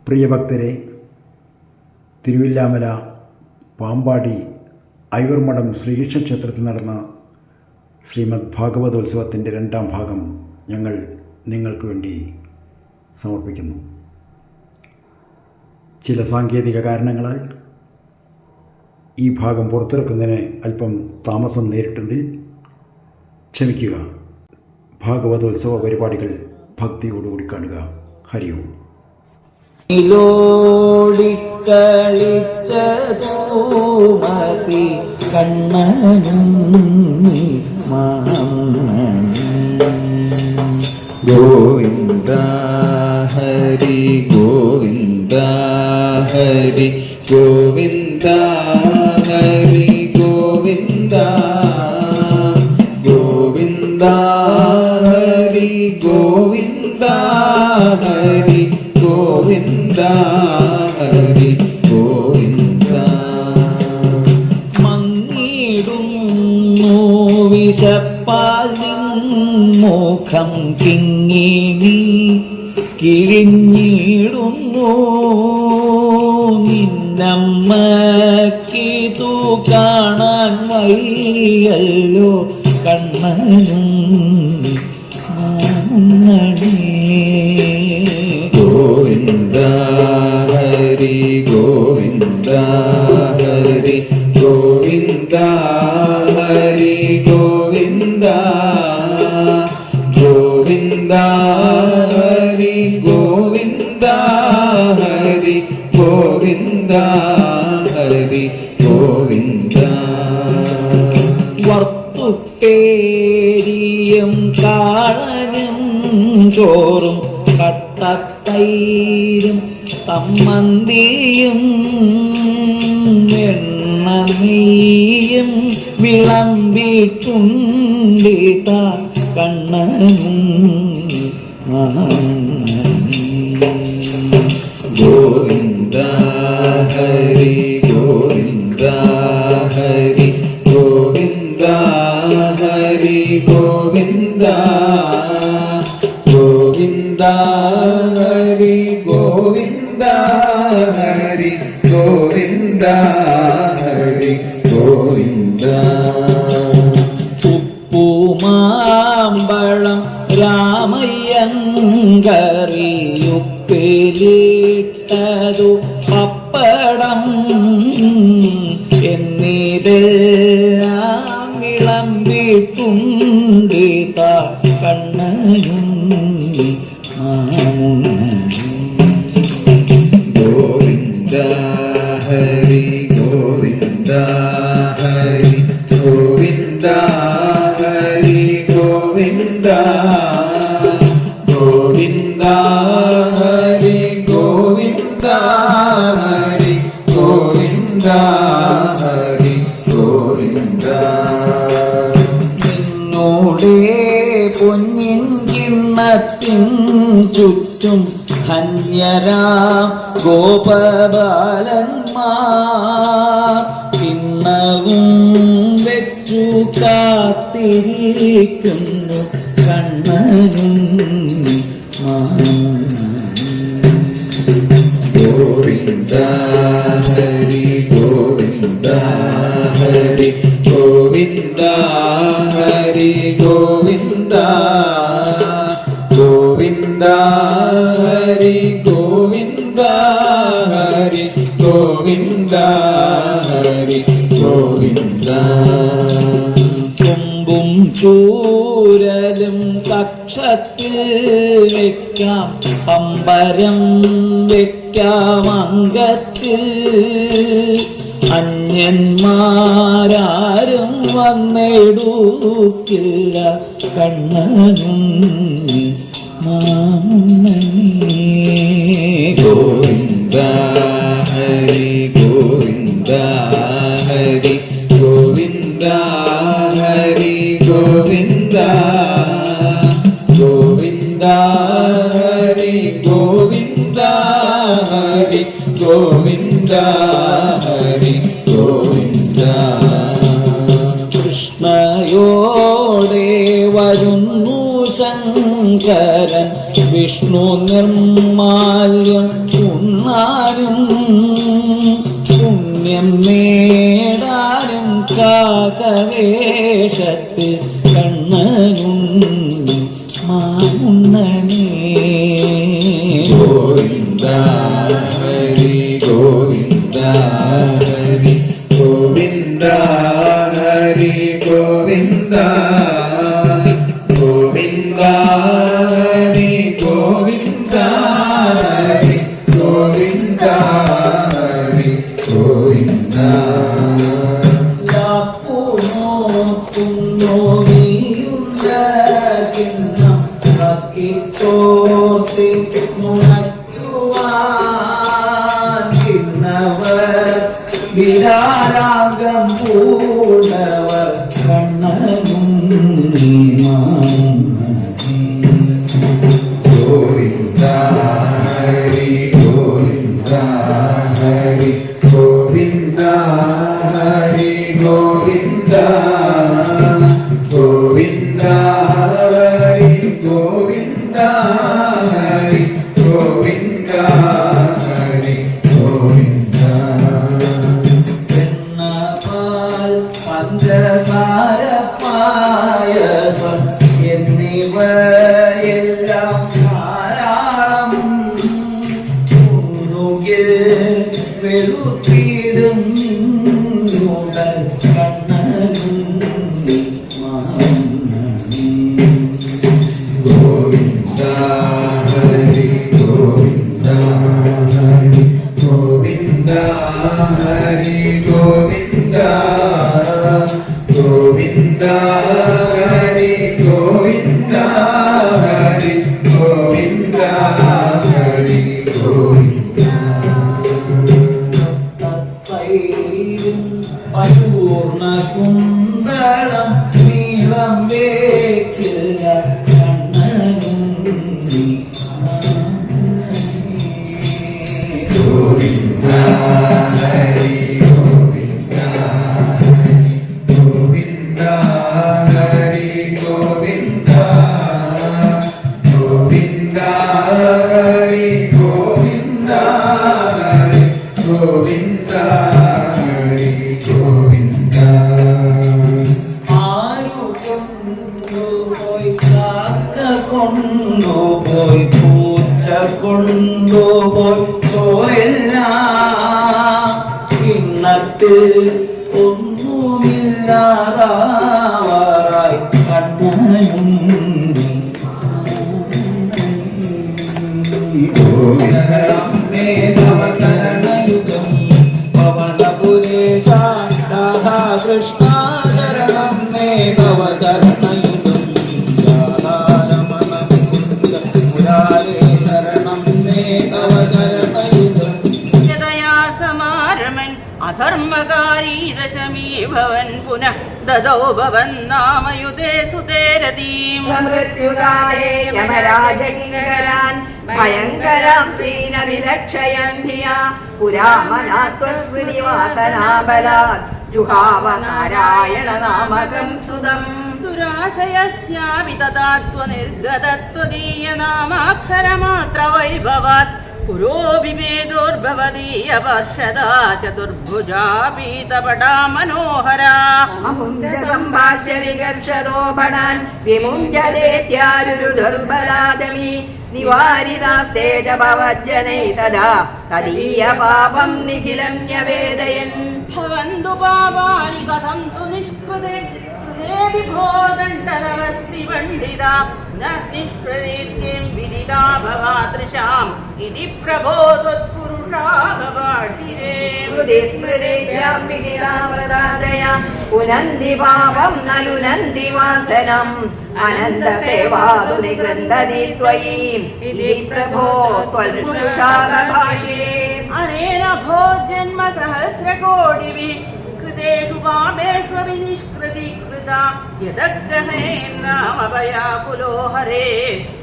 പ്രിയഭക്തരെ, തിരുവില്ലാമല പാമ്പാടി ഐവർമഠം ശ്രീകൃഷ്ണ ക്ഷേത്രത്തിൽ നടന്ന ശ്രീമദ് ഭാഗവതോത്സവത്തിൻ്റെ 2ാം ഭാഗം ഞങ്ങൾ നിങ്ങൾക്ക് വേണ്ടി സമർപ്പിക്കുന്നു. ചില സാങ്കേതിക കാരണങ്ങളാൽ ഈ ഭാഗം പുറത്തിറക്കുന്നതിന് അല്പം താമസം നേരിട്ടതിൽ ക്ഷമിക്കുക. ഭാഗവതോത്സവ പരിപാടികൾ ഭക്തിയോടുകൂടി കാണുക. ഹരി ഓം. ളിച്ചതൂമതി കണ്ണനും ഗോവിന്ദ ഹരി ഗോവിന്ദ ഹരി ഗോവിന്ദ ഹരി ഗോവിന്ദ ഗോവിന്ദ ഹരി ഗോവിന്ദ ഹരി ഗോവിന്ദ ഹരി ഗോവിന്ദ. മങ്ങിടുന്നു വിശപ്പാൽ മുഖം കിങ്ങിണി കിഴിഞ്ഞിടുന്നു നിന്നമ്മക്കിതു കാണാൻ വയ്യല്ലോ കണ്ണനും ഗോവിന്ദ ഹരി ഗോവിന്ദ ഹരി ഗോവിന്ദ ഹരി ഗോവിന്ദ ഗോവിന്ദ ഹരി ഗോവിന്ദ ഹരി ഗോവിന്ദ ഹരി ഗോവിന്ദ. വറുത്തുപ്പേരിയും കാളനും ചോറും കട്ടത്തൈരും തമ്മന്തിയും എണ്ണനെയ്യും വിളമ്പിട്ടുണ്ടിത കണ്ണനും ഗോവിന്ദ ഹരി ഗോവിന്ദ ഹരി ഗോവിന്ദ ഹരി ഗോവിന്ദ ഗോവിന്ദ ഹരി ഗോവിന്ദ ഹരി ഗോവിന്ദ ഹരി ഗോവിന്ദ. ഉപ്പുമാമ്പഴം രാമയ്യങ്കറിയുപ്പിലിട്ടതു പപ്പടം എന്നിതെല്ലാം വിളമ്പിട്ടുണ്ടിത കണ്ണനും ഗോവിന്ദ ഹരി ഗോവിന്ദ ഹരി ഗോവിന്ദ ഹരി ഗോവിന്ദ ഗോവിന്ദ ഹരി ഗോവിന്ദ ഹരി ഗോവിന്ദ ഹരി ഗോവിന്ദ. നിന്നോടേ പൊന്നിൻ കിണ്ണത്തിൻ ചുറ്റും ധന്യരാം ഗോപബാലന്മാർ കിണ്ണവും വെച്ചു കാത്തിരിക്കുന്നു കണ്ണനും ഗോവിന്ദ ഹരി ഗോവിന്ദ ഹരി ഗോവിന്ദ ഹരി ഗോവിന്ദ ഗോവിന്ദ ഹരി ഗോവിന്ദ ഹരി ഗോവിന്ദ ഹരി ഗോവിന്ദ. തുമ്പും ചൂരലും കക്ഷത്തിൽ വെക്കാം പമ്പരം വെക്കാം അംഗത്തിൽ അന്യന്മാരാരും വന്നെടുക്കില്ല കണ്ണനും ഗോവിന്ദ ഹരി ഗോവിന്ദ ഹരി ഗോവിന്ദ ഹരി ഗോവിന്ദ ഗോവിന്ദ ഹരി ഗോവിന്ദ ഹരി ഗോവിന്ദ ഹരി ഗോവിന്ദ. കൃഷ്ണയോടെ വരുന്നു ശങ്കരൻ വിഷ്ണു നിർമാല്യം ഉണ്ണാനും പുണ്യം നേടാനും കാകവേഷത്തിൽ കണ്ണനും മാമുണ്ണനേ. ഗോവിന്ദ ഹരി ഗോവിന്ദ ഹരി ഗോവിന്ദ ഹരി ഗോവിന്ദ ഗോവിന്ദ ഹരി ഗോവിന്ദ ഹരി ഗോവിന്ദ ഹരി ഗോവിന്ദ. വിരാരാഗം പൂർണ്ണവർ കണ്ണനും ഗോവിന്ദ ഹരി ഗോവിന്ദ ഹരി ഗോവിന്ദ ഹരി ഗോവിന്ദ ഗോവിന്ദ ഹരി ഗോവിന്ദ ഹരി ഗോവിന്ദ ഹരി ഗോവിന്ദ. പഞ്ചസാര പായസം എന്നിവയെല്ലാം ധാരാളം ഉണ്ണുകിൽ വെളുത്തിടും കണ്ണനും ഗോവിന്ദ ഹരി ഗോവിന്ദ ഹരി ഗോവിന്ദ ഹരി ഗോവിന്ദ ഗോവിന്ദ ഹരി ഗോവിന്ദ ഹരി ഗോവിന്ദ ഹരി ഗോവിന്ദ. പരിപൂർണ കുന്തളം നീളം വേക്കില്ല കണ്ണനും ഗോവിന്ദ ഹരി ഗോവിന്ദ ഗോവിന്ദ ഹരി ഗോവിന്ദ ഗോവിന്ദ ഹരി ഗോവിന്ദ ഹരി ഗോവിന്ദ ഹരി ഗോവിന്ദ. ആരു കൊണ്ടുപോയി കാക്ക കൊണ്ടുപോയി പൂച്ച കൊണ്ടുപോയി ചോരെല്ലാം കിണ്ണത്തിൽ ഒന്നുമില്ലാതാവാറായി കണ്ണനും ഗോവിന്ദേ ഭവതരണയുഗം പവനപുരേശ കൃഷ്ണ ശരണം മേ ഭവതരണയുഗം മുരാരേ ശരണം മേ ഭവതരണയുഗം. സമാരമൻ അധർമ്മകാരീ ദശമീ ഭവൻ പുനഃ ദദോ ഭവൻ നാമയുധേ സുതേരതീം സമൃത്യുകാലേ യമരാജകിങ്കരാൻ ഭയങ്കരാം ശ്രീനവിലക്ഷയൻ ധിയാ പുരാമനാത്വസ്മൃതി വാസനാബലാത് ജുഹാവ നാരായണ നാമകം സുതം. ദുരാശയസ്യാപി തദാത്വനിർഗതത്വദീയ നാമാക്ഷരമാത്ര വൈഭവാത് പുരോഭിഭേദോർഭവദീയ വർഷദാ ചതുർഭുജാ പീതപടാ മനോഹരാ. അമുഞ്ച സംഭാഷ്യ വികർഷതോ ഭടാൻ വിമുഞ്ചദേത്യാരുരു ദുർബലാദമി നിവാരിതാസ്തേജ ഭവജ്ജനൈ തദാ തദീയ പാപം നിഖിലം ന്യവേദയൻ. ഭവന്തു പാപാനി കഥം തു നിഷ്കൃതേ വിഭോദണ്ഡലമസ്തി പണ്ഡിത നിഷ്കൃതേത്യം വിദിതാ ഭവാദൃശാം ഇതി പ്രഭോ ത്വത്പുരുഷാ ഭവാഷിരേ. സ്മൃതിസ്മൃതിഭ്യാം വിദിതാമൃതാദയ പുനന്തി പാപം നലുനന്തി വാസനം അനന്തസേവാതു നിഗൃഹതി ത്വയീം ഇതി പ്രഭോ ത്വൽപുരുഷാ ഭവാഷിരേ. അനേന ഭോ ജന്മ സഹസ്രകോടിഭിः कृतेषु पापेषु विनिष्कृति कृता यदग्रहेन्नामभयाकुलो हरे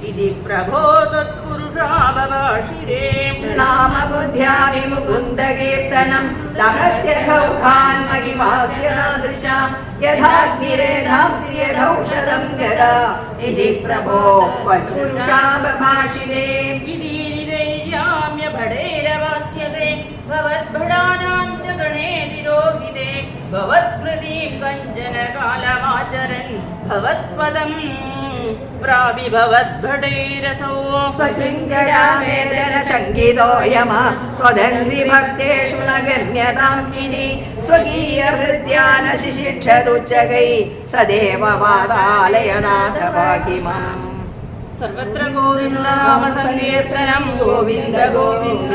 इति प्रभो तत्पुरुषा भवाशिरे. नाम बुद्ध्या विमुकुन्दकीर्तनं लहत्यघौघान् महिमास्य नादृशां यथाग्निरेधांसि यथौषधं यदा इति प्रभो त्वत्पुरुषा बभाषिते विधिनिदैर्याम्य भटैरवास्यते भवद्भटानां च गणे निरोहिते भवत्स्मृतिं कञ्चन कालमाचरन् भवत्पदं प्राविभवद्भटैरसौ स्वकिङ्करामेदन शङ्कितो यम त्वदङ्घ्रिभक्तेषु न गम्यताम् इति स्वकीयभृत्या न शिशिक्षदुच्चकै सदेव वादालयनाथ पाहि माम् सर्वत्र गोविन्दनाम संकीर्तनं गोविन्द गोविन्द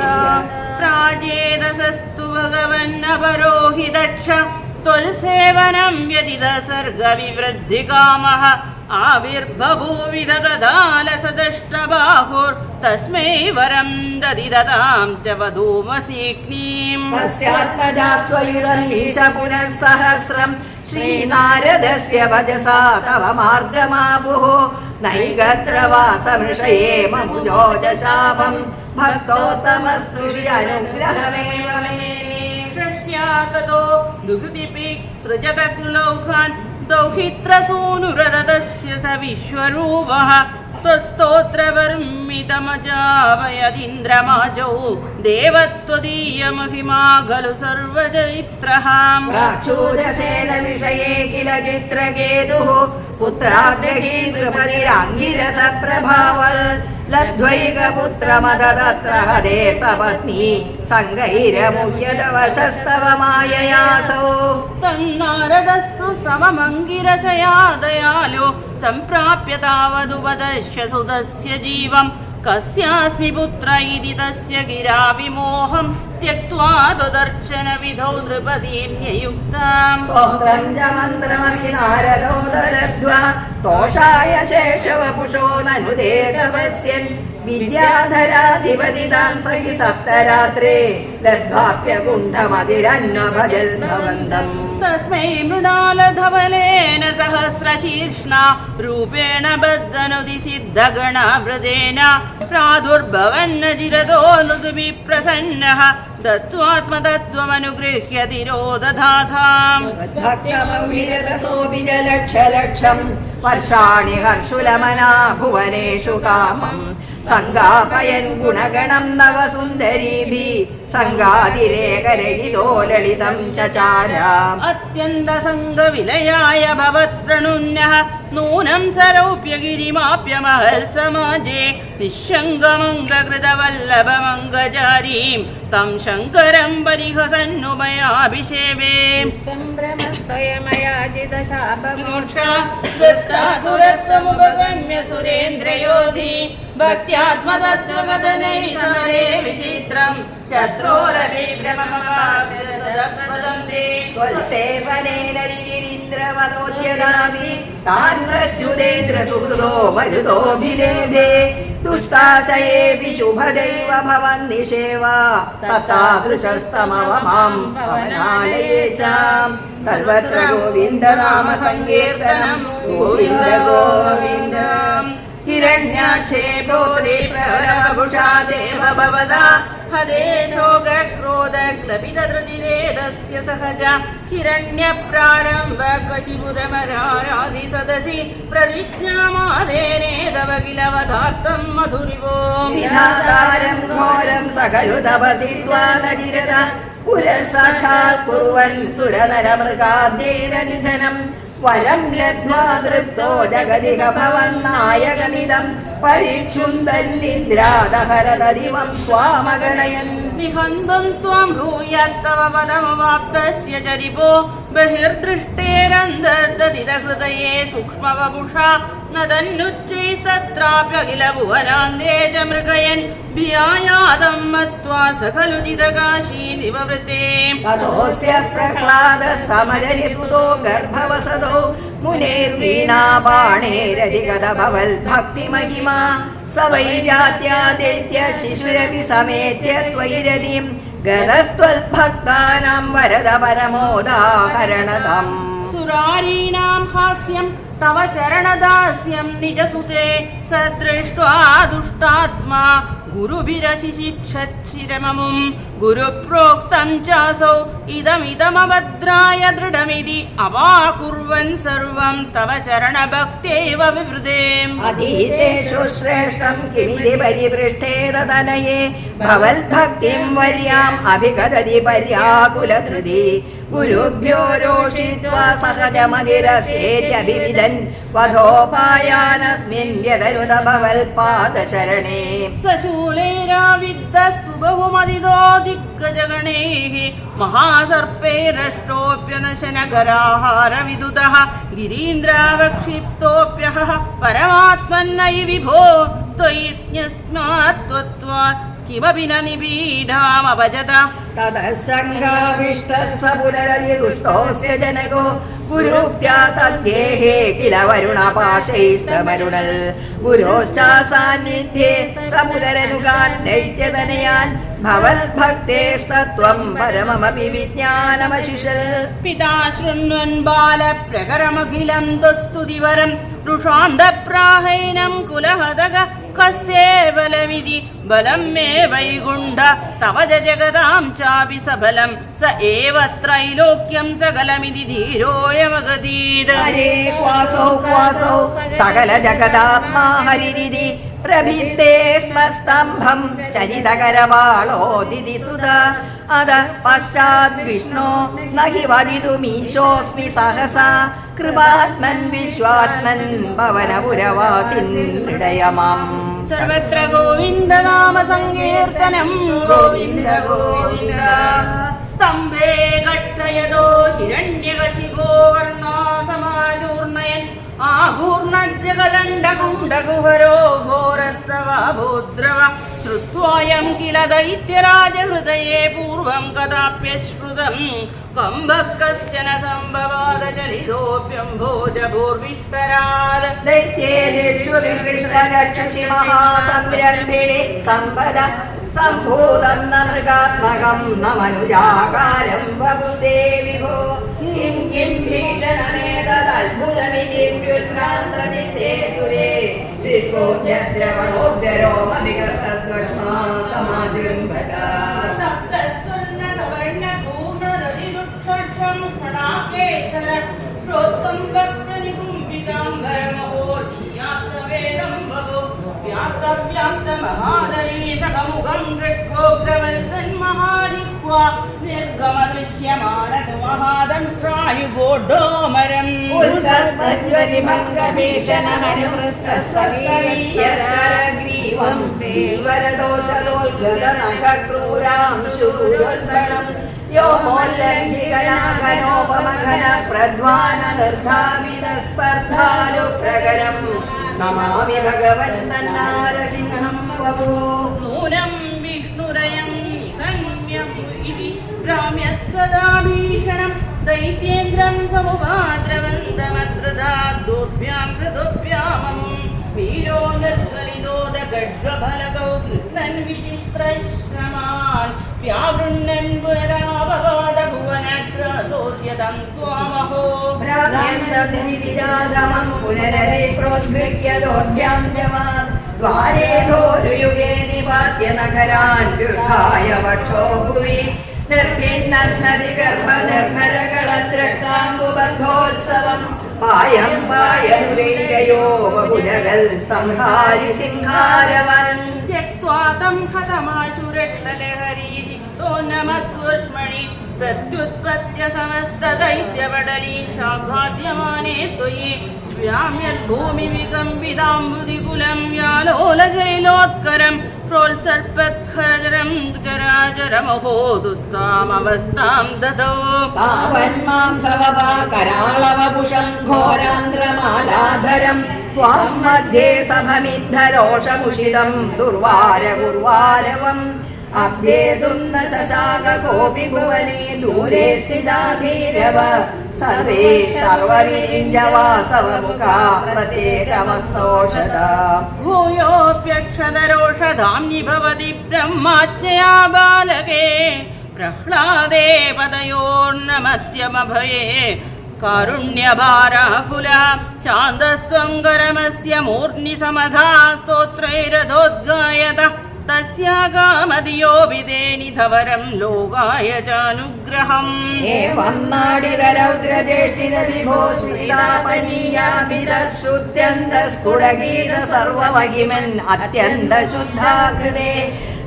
प्राजेदसस्तु भगवन्नपरो हि दक्ष त्वल्सेवनं व्यतिदसर्गविवृद्धिकामः आविर्बभूवि ददालसदष्टबाहुर्तस्मै वरं ददिदतां च वधूमसीक्नीम् तस्यात्मजास्त्वयुधमीश पुनः सहस्रम् श्रीनारदस्य वजसा तव मार्गमापुः नैगत्र वासमृषये ममुजोजशापम् भक्तोत्तमस्तु श्री अनुग्रहमेव मे षष्ट्या ततो दुघृतिपि सृजत कुलौखान् दौहित्रसूनुरदस्य स विश्वरूपः त्वत्स्तोत्रवर्मितमजावयदिन्द्रमाजौ देवत्वदीयमहिमा खलु सर्वचरित्रः प्राचूरसेन विषये किल चित्रकेतुः पुत्राग्रही नृपतिराङ्गिरस प्रभावल् लब्ध्वैकपुत्रमददत्र हदे सपत्नी सङ्गैरमुह्यदवशस्तव माययासौ तन्नारदस्तु सममङ्गिरसया दयालो सम्प्राप्य तावदुपदर्श्य सुतस्य जीवम् कस्यास्मि पुत्र इति तस्य गिरा विमोहं त्यक्त्वा त्वदर्शन विधौ नृपतीं न्ययुक्ताम् स्तोत्रं च मन्त्रमपि नारदो दरद्वा तोषाय शेषवपुषो ननुदे तपस्यन् विद्याधराधिपतितां सहि सप्तरात्रे लब्ध्वाप्यकुण्ठमतिरन्न भजन् भवन्तम् तस्मै मृणालधवलेन सहस्रशीर्ष्णा रूपेण बद्धनुदि सिद्धगणाभृतेन प्रादुर्भवन्न चिरतो नुदुभिः प्रसन्नः दत्त्वात्मतत्त्वमनुगृह्य तिरोदधाताम् भक्तमौलिरसोऽपि च लक्षलक्षम् वर्षाणि हर्षुलमना भुवनेषु कामम् सङ्गापयन् गुणगणं नव सुन्दरीभिः सङ्गातिरेकरहितो ललितं चचार अत्यन्तसङ्गविलयाय भवत्प्रणुन्यः नूनं सरोप्य गिरिमाप्य महल् समाजे निःशङ्गमङ्गकृतवल्लभमङ्गचारीं तं शङ्करं परिहसन्नुमयाभिषेवे संभ्रमस्तयमयाजितशापमोक्षासुरत्वमुपगम्य सुरेन्द्रयोधि भक्त्यात्मतत्त्वकथनै समरे विचित्रं शत्रोरभिभ्रममपाप्यदपदं ते त्वत्सेवनेन रिरिन्द्रवदोद्यदामि तान् प्रत्युदेन्द्र सुहृदो मरुदोऽभिलेभे दुष्टाशयेऽपि शुभदैव भवन्निषेवा तत्तादृशस्तमव मां पवनालयेषाम् सर्वत्र गोविन्द नाम सङ्कीर्तनं गोविन्द गोविन्द हिरण्याक्षे प्रोदे प्रहरवभुषा देव भवदा हदेशोगक्रोधग्लपितधृतिरेदस्य सहजा हिरण्यप्रारम्भकशिपुरमराराधि सदसि प्रतिज्ञामादेने तव किल वधार्थं मधुरिवो विधातारं घोरं सकलु तपसि त्वानजिरद पुरः साक्षात् कुर्वन् सुरनरमृगाद्यैरनिधनम् वरं लब्ध्वा तृप्तो जगदिह भवन्नायकमिदं परिक्षुन्दन्निद्रादहरददिवं त्वामगणयन् निहन्तुं त्वां भूयस्तव पदमवाप्तस्य जरिपो बहिर्दृष्टेरन्तर्दधितहृदये सूक्ष्मवपुषा न तन्नुच्चैस्तत्राप्यखिल भुवनान्ते च मृगयन् भियायादं मत्वा सकलु जितकाशीनिववृते ततोऽस्य प्रह्लादः समजनिसुतो गर्भवसदो मुनेर्वीणा बाणेरधिगतभवल्भक्तिमहिमा स वै जात्यादित्य शिशुरपि समेत्य त्वयि रतिं गतस्त्वल्भक्तानां वरद परमोदाहरणतम् सुरारीणां हास्यं तव चरणदास्यं निजसुते स दृष्ट्वा दुष्टात्मा गुरुभिरशिशिक्षच्छिरममुं गुरुप्रोक्तं चासौ इदमिदमभद्राय दृढमिति अवाकुर्वन् सर्वं तव चरणभक्त्यैव विवृते अधीतेषु श्रेष्ठं किमिति परिपृष्ठे तदनये भवद्भक्तिं वर्याम् अभिगदति पर्याकुलधृति गुरुभ्यो रोषित्वा सहजमधिरस्येत्यभिविदन् वधोपायानस्मिन् व्यदनुत भवल्पादशरणे सशूलैराविद्धः सुबहुमदितो दिग्गजगणैः महासर्पैरष्टोऽप्यनशनकराहारविदुतः गिरीन्द्रावक्षिप्तोऽप्यहः परमात्मन्नयि विभो त्वयि ज्ञस्मात् त्वत्त्वात् किमपि न निबीढामभजत ततः शङ्काविष्टः स पुनरधिदुष्टोऽस्य जनको गुरुप्त्या तद्गेहे किल वरुणपाशैस्तमरुणल् गुरोश्च सान्निध्ये स पुनरनुगान् दैत्यतनयान् भवद्भक्तेस्तत्त्वं परममपि विज्ञानमशिषल् पिता शृण्वन् बालप्रकरमखिलं तत्स्तुतिवरं रुषान्दप्राहैनं कुलहदग कस्ते बलमिति बलं मे वैकुण्ठ तव जगदां चापि सबलं स एव त्रैलोक्यं सकलमिति धीरोऽयमगदीत् हरे क्वासौ सकल जगदात्मा हरिरिति प्रभित्ते स्म स्तम्भं चरितकरवाळोदिति सुधा अद पश्चाद् विष्णो न हि वदितुमीशोऽस्मि सहसा कृपात्मन् विश्वात्मन् पवनपुरवासिन् हृदय माम् सर्वत्र गोविन्द नाम संकीर्तनं गोविन्द गोविन्द स्तम्भे घट्टयतो हिरण्यकशिपो वर्णासमाचूर्णयन् आघूर्णज्जगदण्डकुण्डकुहरो घोरस्तवाभूद्रव श्रुत्वायं किल दैत्यराजहृदये पूर्वं कदाप्यश्रुतं कम्बः कश्चन सम्भवादजलितोऽप्यम्भोजभूर्विष्टरात् दैत्येषु विकृष्णगक्षुषि महासंरम्भिणि सम्पद सम्भूतं न मृगात्मकं न मनुजाकारं वपुते विभो किं भीषणमेतदद्भुतमिति व्युत्क्रान्तचित्ते सुरे विस्फोट्यद्रवणोऽभ्यरोमविकसद्वष्मा समाजृम्भत प्रोक्तं कप्रनिकुम्भिताम्बरमहोजीयाप्तवेदं भवो व्याप्तव्याप्तमहादरी सकमुखं गृह्णोग्रवल्कन्महादिक्वा निर्गमदृश्यमानसुमहादन्त्रायुगोढोमरम् उल्सर्पञ्जलिभङ्गभीषणहनुप्रस्वस्वरीयस्तरग्रीवं वरदोषलोद्गदनखक्रूरां शूरोल्बणम् यो मोल्लङ्घिकलाघनोपमघन प्रध्वानदर्धाविदस्पर्धानुप्रकरं नमामि भगवन्तन्नारसिंहं वपो नूनं विष्णुरयं निगम्यम् इति भ्राम्यत्कदा भीषणं दैत्येन्द्रं समुपाद्रवन्तमत्रदाद्दोभ्यां पृथुभ्यामम् वीरो निर्गलितोदगड्गफलकौ कृत्नन् विचित्रश्रमान् व्यावृण्णन् पुनरापपाद भुवनग्रासोऽस्यतं त्वामहो भ्राम्यन्तदिदिदाधमं पुनररिप्रोद्गृह्य जमान् द्वारे धोरुयुगे निपात्य नगरान् युद्धाय वक्षो भुवि निर्भिन्नदिगर्भधर्मरगणद्रक्ताम्बुबद्धोत्सवम् पायं पायनुवेगयो बहुजगल् संहारि सिंहारवन् त्यक्त्वा तं हतमाशुरक्तलहरी नमस्वष्मणि प्रत्युत्पत्य समस्तदैत्यपटली शाघाद्यमाने त्वयि व्याम्यद्भूमिविकम्पिताम्बुदिकुलं व्यालोलशैलोत्करं प्रोत्सर्पत्खरजरं चराचरमहो दुस्तामवस्थां ददौ तावन्मां सवपाकराळवपुषं घोरान्द्रमालाधरं त्वां मध्ये सभमिद्धरोषमुषितं दुर्वारगुर्वारवम् अभ्येतुं न शशाक कोऽपि भुवने दूरे स्थिता भीरव सर्वे सर्वविरिञ्जवासवमुखा प्रत्येकमस्तौषधा भूयोऽप्यक्षतरोषधाम्नि भवति ब्रह्माज्ञया बालके प्रह्लादे पदयोर्नमत्यमभये कारुण्यभाराकुलः शान्तस्त्वं करमस्य मूर्ध्नि समधा स्तोत्रैरधोद्गायतः തസ്യാകാമതിയോഭിതേനിധവരം ലോകായ ചാനുഗ്രഹം ഏവം നാടിതരൗദ്രജേഷ്ഠിത വിഭോ ശ്രീതാപനീയാഭിതശ്രുത്യന്ത സ്ഫുടഗീത സർവമഹിമൻ അത്യന്ത ശുദ്ധാകൃതേ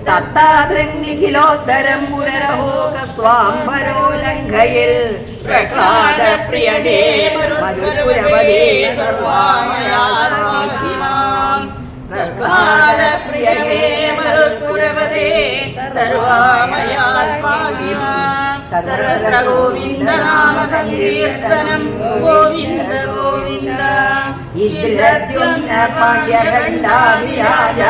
തത്താദൃങ്ങിഖിലോത്തരം പുനരഹോ കസ്വാംബരോ ലംഘയിൽ പ്രഹ്ലാദ പ്രിയതേ മരുപുരവതേ സർവാമയാത്മാഭിമാം പ്രഹ്ലാദ പ്രിയതേ മരുപുരവതേ സർവാമയാത്മാഭിമാം സർവത്ര ഗോവിന്ദ നാമ സങ്കീർത്തനം ഗോവിന്ദ ഗോവിന്ദ ഇന്ദ്രദ്യുമ്ന പാണ്ഡ്യഖണ്ഡാധിരാജ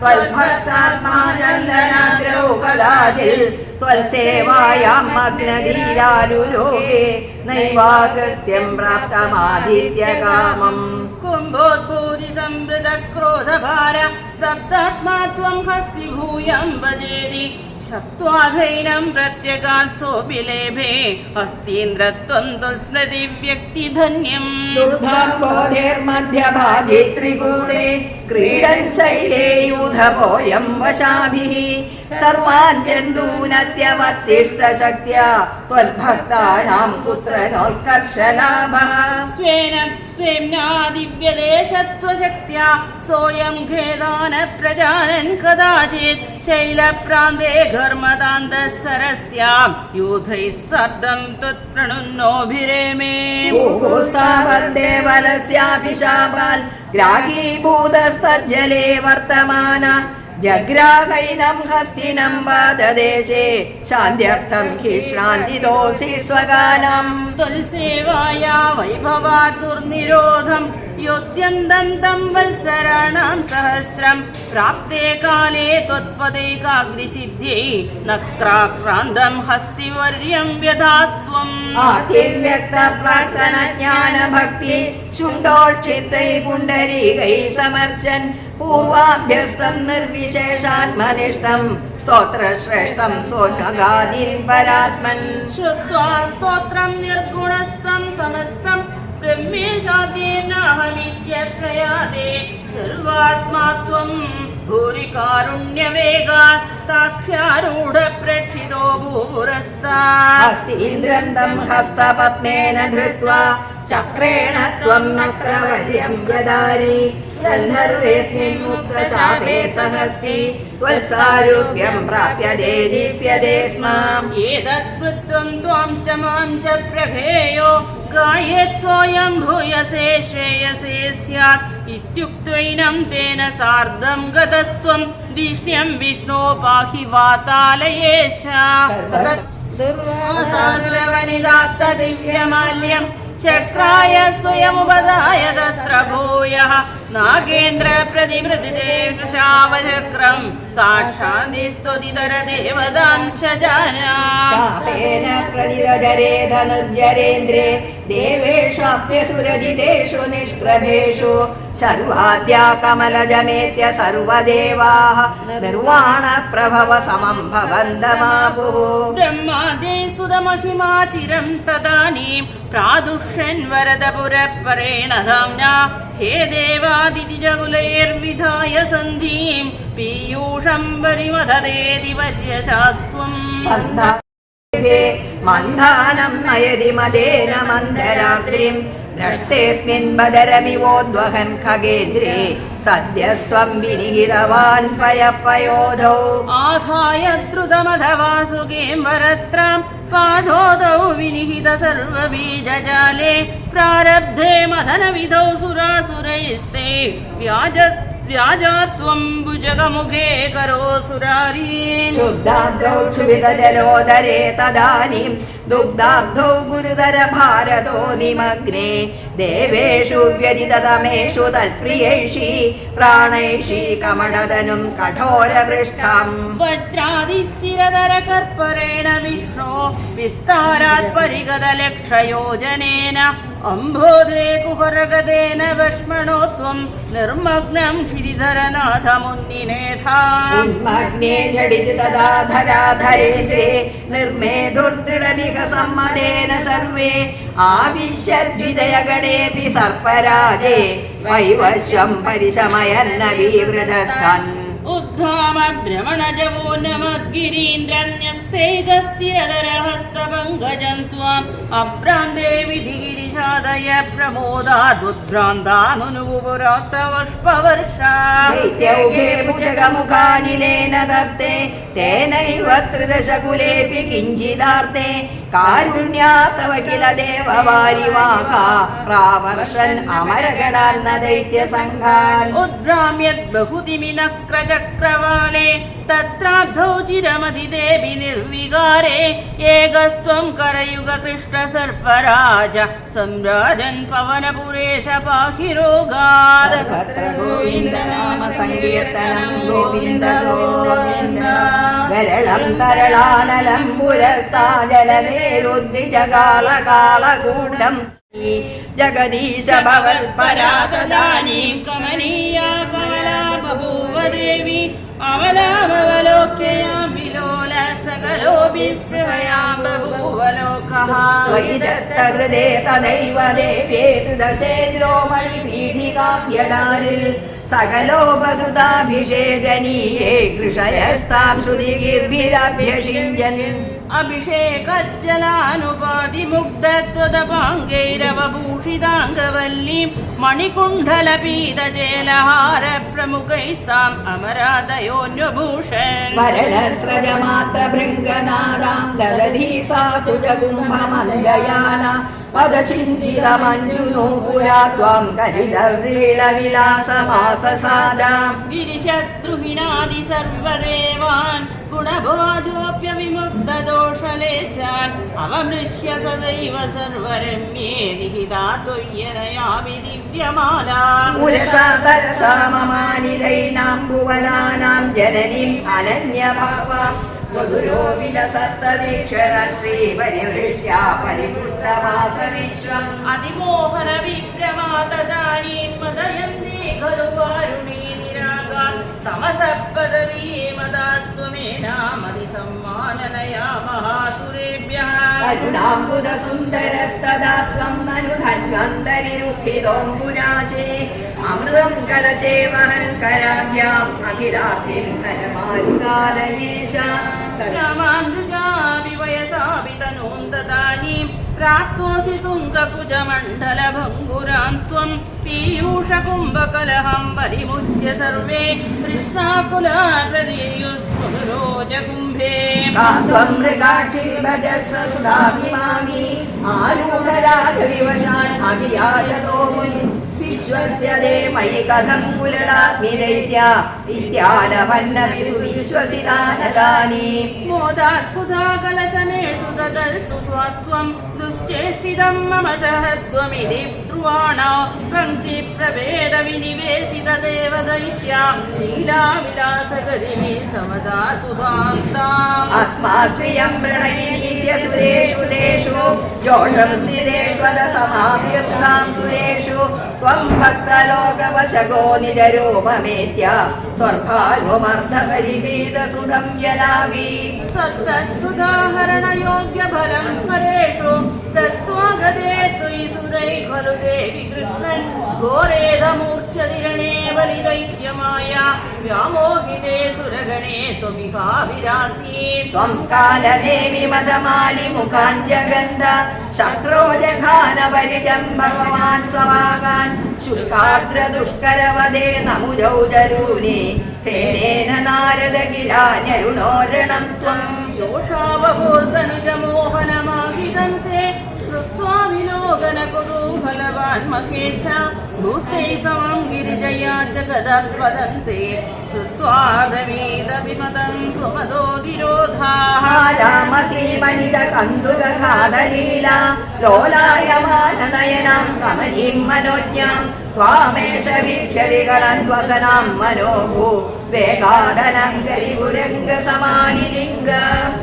ത്വൽഭക്താത്മാ ചന്ദനാദ്രൗകലാദിൽ ത്വൽസേവായാം മഗ്നധീരാലുലോകേ നൈവാഗസ്ത്യം പ്രാപ്തമാദിത്യകാമം കുംഭോദ്ഭൂതി സംവൃത ക്രോധഭാര സ്തബ്ധാത്മാ ത്വം ഹസ്തി ഭൂയം ഭജേതി ശക്ത്വാധൈനം പ്രത്യഗാത്സോപി ലേഭേ ഹസ്തീന്ദ്രത്വം തുൽസ്മൃതി വ്യക്തിധന്യം ദുർഭാംബോധേർമധ്യഭാഗേ ത്രികൂടേ ക്രീഡൻ ശൈലേ യൂഥപോയം വശാഭിः സർവാൻ ജന്തൂനത്യവർത്തിഷ്ടശക്ത്യാ ത്വൽഭക്താനാം പുത്രനോത്കർഷലാഭഃ സ്വേന ദിവ്യദേശത്വശക്ത്യാ സോയം ഖേദാന പ്രജാനൻ കദാചിത് ശൈലപ്രാന്തേ ഘർമതാന്തസരസ്യാം യൂഥൈः സർദം ത്വത്പ്രണുന്നോഭിരേമേ ഭൂഭൂസ്ഥാവദ്ദേവലസ്യാഭിശാപാൽ ഗ്രാഹീഭൂതസ്തജ്ജലേ വർത്തമാന ജഗ്രാഹൈനം ഹസ്തിനം വാദദേശേ ശാന്ത്യർത്ഥം ഹി ശ്രാന്തിദോസി സ്വകാനം ത്വൽസേവായാ വൈഭവാത് ദുർനിരോധം യോദ്യന്തം തം വത്സരാണാം സഹസ്രം പ്രാപ്തേ കാലേ ത്വത്പദൈകാഗ്രിസിദ്ധ്യൈ നക്രാക്രാന്തം ഹസ്തിവർയം വ്യഥാസ്ത്വം ആർത്തിവ്യക്ത പ്രാർത്ഥന ജ്ഞാന ഭക്തി ശുണ്ടോക്ഷിത്തൈ പുണ്ടരീകൈ സമർച്ചൻ പൂർവാഭ്യസ്തം നിർവിശേഷാത്മനിഷ്ഠം സ്തോത്രശ്രേഷ്ഠം സോന്നഗാദീൻ പരാത്മൻ ശ്രുത്വാ സ്തോത്രം നിർഗുണസ്തം സമസ്തം ബ്രഹ്മേശാദ്യേനാഹമിത്യപ്രയാതേ സർവാത്മാ ത്വം ഭൂരി കാരുണ്യവേഗാത് താക്ഷ്യാരൂഢ പ്രേക്ഷിതോ ഭൂപുരസ്താത് ഹസ്തീന്ദ്രം തം ഹസ്തപത്നേന ധൃത്വാ ചക്രേണ ത്വം നക്രവര്യം യദാരി ഗന്ധർവേസ്മിൻ മുക്തശാപേ സഹസ്തി ത്വൽസാരൂപ്യം പ്രാപ്യതേ ദീപ്യതേ സ്മാം ഏതത്കൃത്വം ത്വാം ച മാം ച പ്രഭേയോ ഗായേത് സോയം ഭൂയസേ ശ്രേയസേ സ്യാത് ഇത്യുക്ത്വൈനം തേന സാർദ്ധം ഗതസ്ത്വം ധിഷ്ണ്യം വിഷ്ണോ പാഹി വാതാലയേശ ദുർവാസാസുരവനിതാത്ത ദിവ്യമാല്യം ചക്രായ സ്വയമുപദായ തത്ര ഭൂയഃ നാഗേന്ദ്ര പ്രതിമൃതിദേവശാവചക്രം കാക്ഷാന്തിസ്തുതിതര ദേവതാംശജാനാ ശാപേന പ്രതിദരേ ധനുർജരേന്ദ്രേ ദേവേഷാപ്യസുരജിതേഷു നിഷ്പ്രഭേഷു സർവാദ്യാ കമലജമേത്യ സർവദേവാഃ നിർവാണ പ്രഭവ സമം ഭവന്തമാപുഃ ബ്രഹ്മാദേ സുതമഹിമാചിരം തദാനീം പ്രാദുഷ്യൻ വരദപുരപരേണ ധാമ്നാ ഹേ ദേവാദിതിജകുലൈർവിധായ സന്ധീം പീയൂഷം പരിമദദേതി വർയശാസ്ത്വം മന്ധാനം നയതി മദേന മന്ദരാത്രിം ദൃഷ്ടേസ്മിൻ ബദരമിവോദ്വഹൻ ഖഗേന്ദ്രേ സദ്യസ്ത്വം വിനിഹിതവാൻ പയപയോധൗ ആധായ ദ്രുതമധവാസുകേം വരത്രാം പാദോദൗ വിനിഹിത സർവബീജജാലേ പ്രാരബ്ധേ മദനവിധൗ സുരാസുരൈസ്തേ വ്യാജാത്വം ഭുജഗമുഖേ കരോസുരാരീൻ ശുദ്ധാബ്ധൗ ക്ഷുഭിതജലോദരേ തദാനീം ദുഗ്ധാബ്ധൗ ഗുരുതര ഭാരതോ നിമഗ്നേ ദേവേഷു വ്യതിതതമേഷു തൽപ്രിയൈഷി പ്രാണൈഷി കമടതനും കഠോരപൃഷ്ഠം വജ്രാദിസ്ഥിരതര കർപ്പരേണ വിഷ്ണോ വിസ്താരാത് പരിഗതലക്ഷയോജനേന അംബോധേ കുഹരഗതേന ഭസ്മണോ ത്വം നിർമ്മഗ്നം ക്ഷിതിധരനാഥമുന്നിനേഥാ ഉന്മഗ്നേ ജഡിതി തദാ ധരാധരേന്ദ്രേ നിർമേധുർദൃഢമിക സമ്മതേന സർവേ ആവിശ്യദ്വിതയഗണേപി സർപ്പരാജേ വൈവശ്വം പരിശമയന്ന വിവൃതസ്ഥൻ उद्धाम भ्रमणजवो नमद्गिरीन्द्रन्यस्तैकस्थिरधरहस्तपङ्कजं त्वाम् अभ्रान्ते विधिगिरिशादय प्रमोदादुद्भ्रान्तानुनुपुराप्तपुष्पवर्षा दैत्यौघे भुजगमुखानिलेन दत्ते तेनैव त्रिदशकुलेऽपि किञ्चिदार्ते कारुण्या तव किल देववारिवाका प्रावर्षन् अमरगणान्न दैत्यसङ्घान् उद्भ्राम्यद्बहुतिमिनक्रचक्रवाले तत्राब्धौ चिरमधिदेवि निर्विकारे एकस्त्वं करयुगकृष्णसर्पराज सम्राजन् पवनपुरेश पाहि रोगात् सर्वत्र गोविन्दनाम सङ्कीर्तनं गोविन्द गोविन्द विरलं तरलानलं पुरस्ताजलनेरुद्धिजगालकालकूटम् जगदीश भवत्परा तदानीं कमनीया कमला बभूव देवी अमलामवलोक्ययां विलोल सकलोऽपि स्पृहयां बभूव लोकः त्वयि दत्तहृदे तदैव देवे त्रिदशेन्द्रो मणिपीठिकां यदारि सकलोपकृताभिषेकनीये कृषयस्तां श्रुतिगिर्भिरभ्यषिञ्जन् अभिषेकज्जलानुपादिमुग्धत्वदपाङ्गैरवभूषिताङ्गवल्लीं मणिकुण्डलपीतचेलहारप्रमुखैस्ताम् अमरादयोन्यभूषन् वर्णस्रजमात्रभृङ्गनादां ददधी सा कुजकुम्भमन्दयाना पदसिञ्चितमञ्जुनोपुरा त्वां कलितव्रीलविलासमाससादाम् गिरिशद्रुहिणादि सर्वदेवान् गुणभोजोऽप्यविमुग्धदोषलेशान् अवमृश्य सदैव सर्वरम्ये निहिता त्वय्यनयामि दिव्यमाला पुरसा ममानिदैनां भुवनानां जननीम् अनन्यभावाम् मधुरो विलसत्तदीक्षण श्रीपरिवृष्ट्या परिपुष्टमास विश्वम् अधिमोहन विभ्रमा तदानीं मदयन्ते खलु वारुणी निरागात् तमसः पदवी मदास्त्वमेनामधिसम्माननया महासुरेभ्यः करुणाम्बुधसुन्दरस्तदा त्वं ननु धन्वन्तरिरुत्थितोऽम्बुराशे अमृतं कलशे वहन्कराभ्याम् अखिलार्तिं करमारुकालयेश रामानुजापि वयसापि तनून्ददानीं प्राप्तोऽसि तुङ्गकुजमण्डलभङ्गुरां त्वं पीयूषकुम्भकलहं परिमुच्य सर्वे कृष्णाकुलाप्रदेयुस्फुरोजकुम्भे त्वं मृगाक्षी भजस्व सुधाभिमानि आरूढराघविवशान् अभियाचतो मुनि विश्वस्य दे मयि कथं कुलडास्मि दैत्या इत्यानवन्नविदु विश्वसितानतानि मोदात् सुधा कलशमेषु ददर्सु स्वात्वं दुश्चेष्टितं मम सहत्वमिति ब्रुवाणा पङ्क्तिप्रभेदविनिवेशित देवदैत्या लीलाविलासगतिभिः समदा सुधां ताम् अस्मास्त्रियं प्रणयिनीत्यसुरेषु तेषु जोषं स्थितेष्वदसमाप्य सुधां सुरेषु त्वं भक्तलोकवशगो निजरूपमेत्य स्वर्गानुमर्धपरिपीतसुधं जलावि तत्तत्सुधाहरणयोग्यफलं परेषु दत्त्वा गते त्वयि सुरैः खलु देवि गृह्णन् घोरेदमूर्च्छदिरणे बलिदैत्यमाया व्यामोहिते सुरगणे त्वमिहाविरासि त्वं कालदेवि मदमालि मुखाञ्जगन्ध शक्रोजघानपरिजं भगवान् स्वभागान् शुष्कार्द्रदुष्करवदे नमुजौ जरूनि फेनेन नारदगिरान्यरुणोरणं त्वम् योषावभूर्धनुजमोहनमाहितन्ते श्रुत्वा विलोकनकुतूहलवान् महेश भूतैः समं गिरिजया च गदत्वदन्ते स्तुत्वा ब्रवीदभिमतं त्वमदोदिरोधाः रामसीमनिजकन्दुकखादलीला लोलायमाननयनां कमलीं मनोज्ञां त्वामेष वीक्षविगणन्वसनां मनोभू वेगादनं करिपुरङ्गसमानिलिङ्ग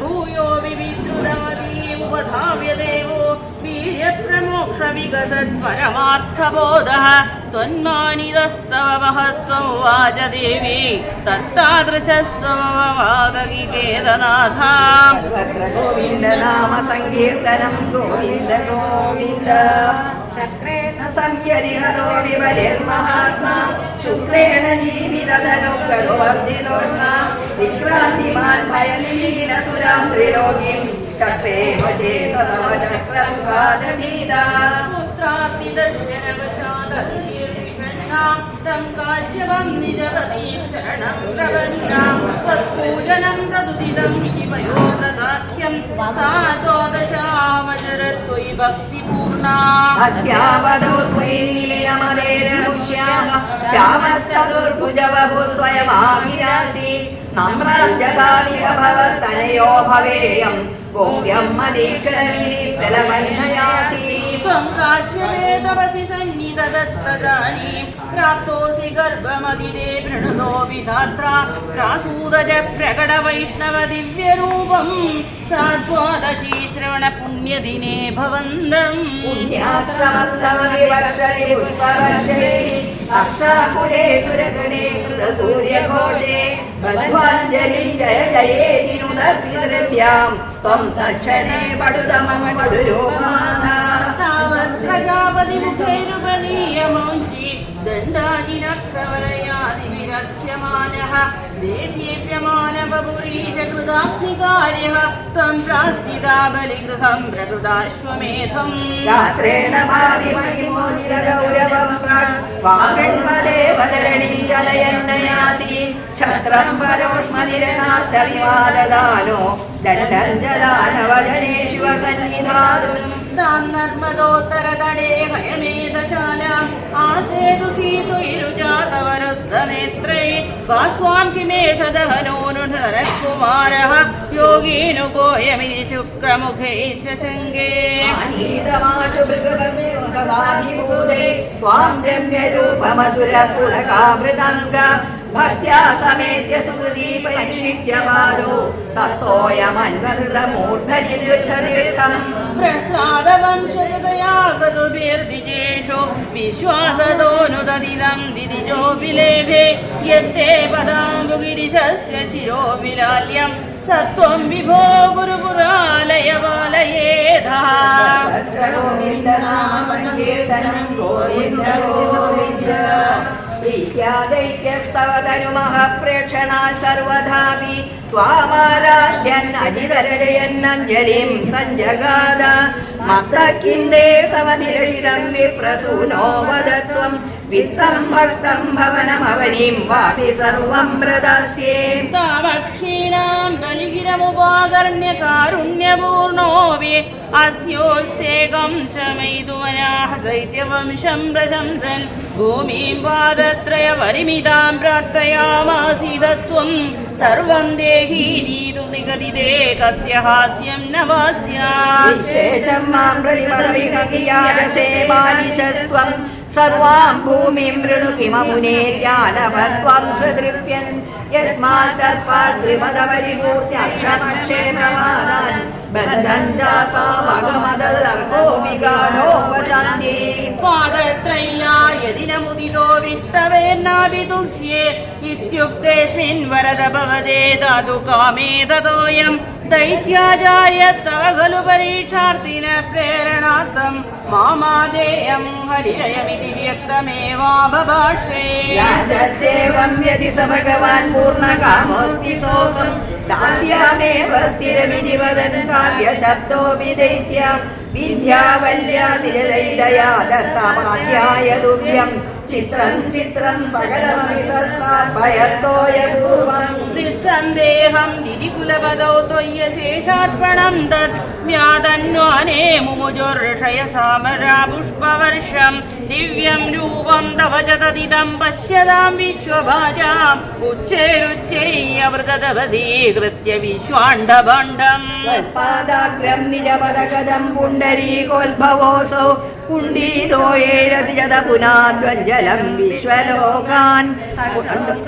भूयो विविद्रुतमती उपधाव्य देवो वीर्यप्रमोक्षविकसत्परमार्थबोधः त्वन्मानितस्तव महत्त्वं वाच देवी तत्तादृशस्तव वादगिकेतनाथा सर्वत्र गोविन्द नाम सङ्कीर्तनं गोविन्द गोविन्द शक्रेण സംഖ്യധികതോ വിപലിർമഹാത്മാ ശുക്രേണ ജീവിതതനുവർദ്ധിതോഷ്ണ വിക്രാന്തിമാൻ ഭയനിലീനസുരാം ത്രിലോകീം ചക്രേ വശേ തവ ചക്രം കാദഭീതാ पुत्रार्तिदर्शनवशादतिर्विषण्णां तं काश्यपं निजपतीं शरणं प्रपन्नां तत्पूजनं तदुदितं इति पयोव्रताख्यं सा द्वादशामचरत्वयि भक्तिपूर्णा अस्यावदौ त्वयि नीलमलेरमुच्याम श्यामस्तदुर्भुजवभु स्वयमाविरासि नम्रं जगामिह भवत्तनयो भवेयं गोप्यं मदीक्षरमिति प्रलवन्नयासि त्वं काश्यपे तपसि सन्निधदत्तदानीं प्राप्तोऽसि गर्भमदिते प्रणुतो विधात्रा प्रासूदज प्रकटवैष्णवदिव्यरूपं सा द्वादशी श्रवणपुण्यदिने भवन्तम् पुण्याश्रमन्तमविवर्षरि पुष्पवर्षे अक्षाकुले सुरगणे कृतसूर्यघोषे बद्ध्वाञ्जलिं जय जयेति नुदपितृभ्यां त्वं तत्क्षणे पडुतमं पडुरोगमाधा तावत् प्रजापतिमुखैरुपनीयमौञ्ची दण्डादिनक्षवलयादिविरक्ष्यमानः देदीप्यमानबपुरीशकृताग्निकार्यः त्वं प्रास्थिता बलिगृहं प्रकृताश्वमेधम् रात्रेण भाविमणिमोदितगौरवं वागण्मदेवधरणिं जलयन्नयासि छत्रं परोष्मनिरणार्थविवाददानो दण्डं जलानवजने शिवसन्निधातुम् तां नर्मदोत्तरतटे हयमेधशालाम् आसेतुषीतुरुजातवरुद्धनेत्रै वास्वां किमेष दहनोऽनुधरकुमारः योगीनुगोयमिति शुक्रमुखैश्च शृङ्गे आनीतमाशु भृगवमेवसदाभिभूते त्वां रम्यरूपमसुरपुलकावृतङ्ग भक्त्या समेत्य सुहृदी परिक्षिच्य पादौ तत्तोऽयमन्वहृतमूर्धनितीर्थतीर्थम् प्रह्लादवंशजतया गतुभिर्द्विजेषु विश्वासतोऽनुददिदं दिदिजो विलेभे यत्ते पदाम्बुगिरिशस्य शिरोऽभिलाल्यं सत्त्वं विभो गुरुपुरालयवालयेधः गोविन्दनाम सङ्कीर्तनं गोविन्द गोविन्द दैत्यस्तव तनुमः प्रेक्षणात् सर्वदापि त्वामाराध्यन् अजितरजयन्नञ्जलिं सञ्जगाद मत्तः किन्दे समभिलषितं विप्रसूनो वदत्वं वित्तं भक्तं भवनमवनीं वापि सर्वं प्रदास्ये तावक्षीणां बलिगिरमुपाकर्ण्य कारुण्यपूर्णोऽपि अस्योत्सेकं शमयितुमनाः दैत्यवंशं प्रशंसन् भूमिं पादत्रयपरिमितां प्रार्थयामासीदत्वं सर्वं देही नीतु निगदिते कस्य हास्यं न वास्यात् विशेषं मां प्रणिपदविहकियादसे मानिशस्त्वं सर्वां भूमिं वृणु किममुने ध्यानवत्वं सुदृप्यन् यस्मात् तत्पार्थिवदपरिपूर्त्यक्षमक्षेममानान् बन्धं चासा भगमदर्को विगाढो वशान्ति पादत्रय्या यदि न मुदितो विष्टवेन्नापि तुष्ये इत्युक्तेऽस्मिन् वरद भवते दातु कामे ततोऽयं दैत्याजाय तव खलु परीक्षार्थिन प्रेरणार्थं मामादेयं हरिरयमिति व्यक्तमेवाबभाषे याजद्देवं यदि स भगवान् पूर्णकामोऽस्ति सोऽहं दास्यामेव स्थिरमिति वदन् काव्यशब्दोऽपि दैत्य विद्यावल्यादिदया दत्तमाध्याय तुभ्यं चित्रं चित्रं सकलमपि सर्वार्पयत्तोय पूर्वम् निस्सन्देहं निधिकुलपदौ त्वय्यशेषार्पणं तत् म्यादन्वाने मुमुजुर्षय सामरा पुष्पवर्षं दिव्यं रूपं तव च तदिदं पश्यतां विश्वभाजाम् उच्चैरुच्चैर्यवृतदवधीकृत्य विश्वाण्डभाण्डम् पादाग्रं निजपदकदं पुण्डरीकोद्भवोऽसौ कुण्डीलोयैरसिजत पुनाद्वज्जलं विश्वलोकान्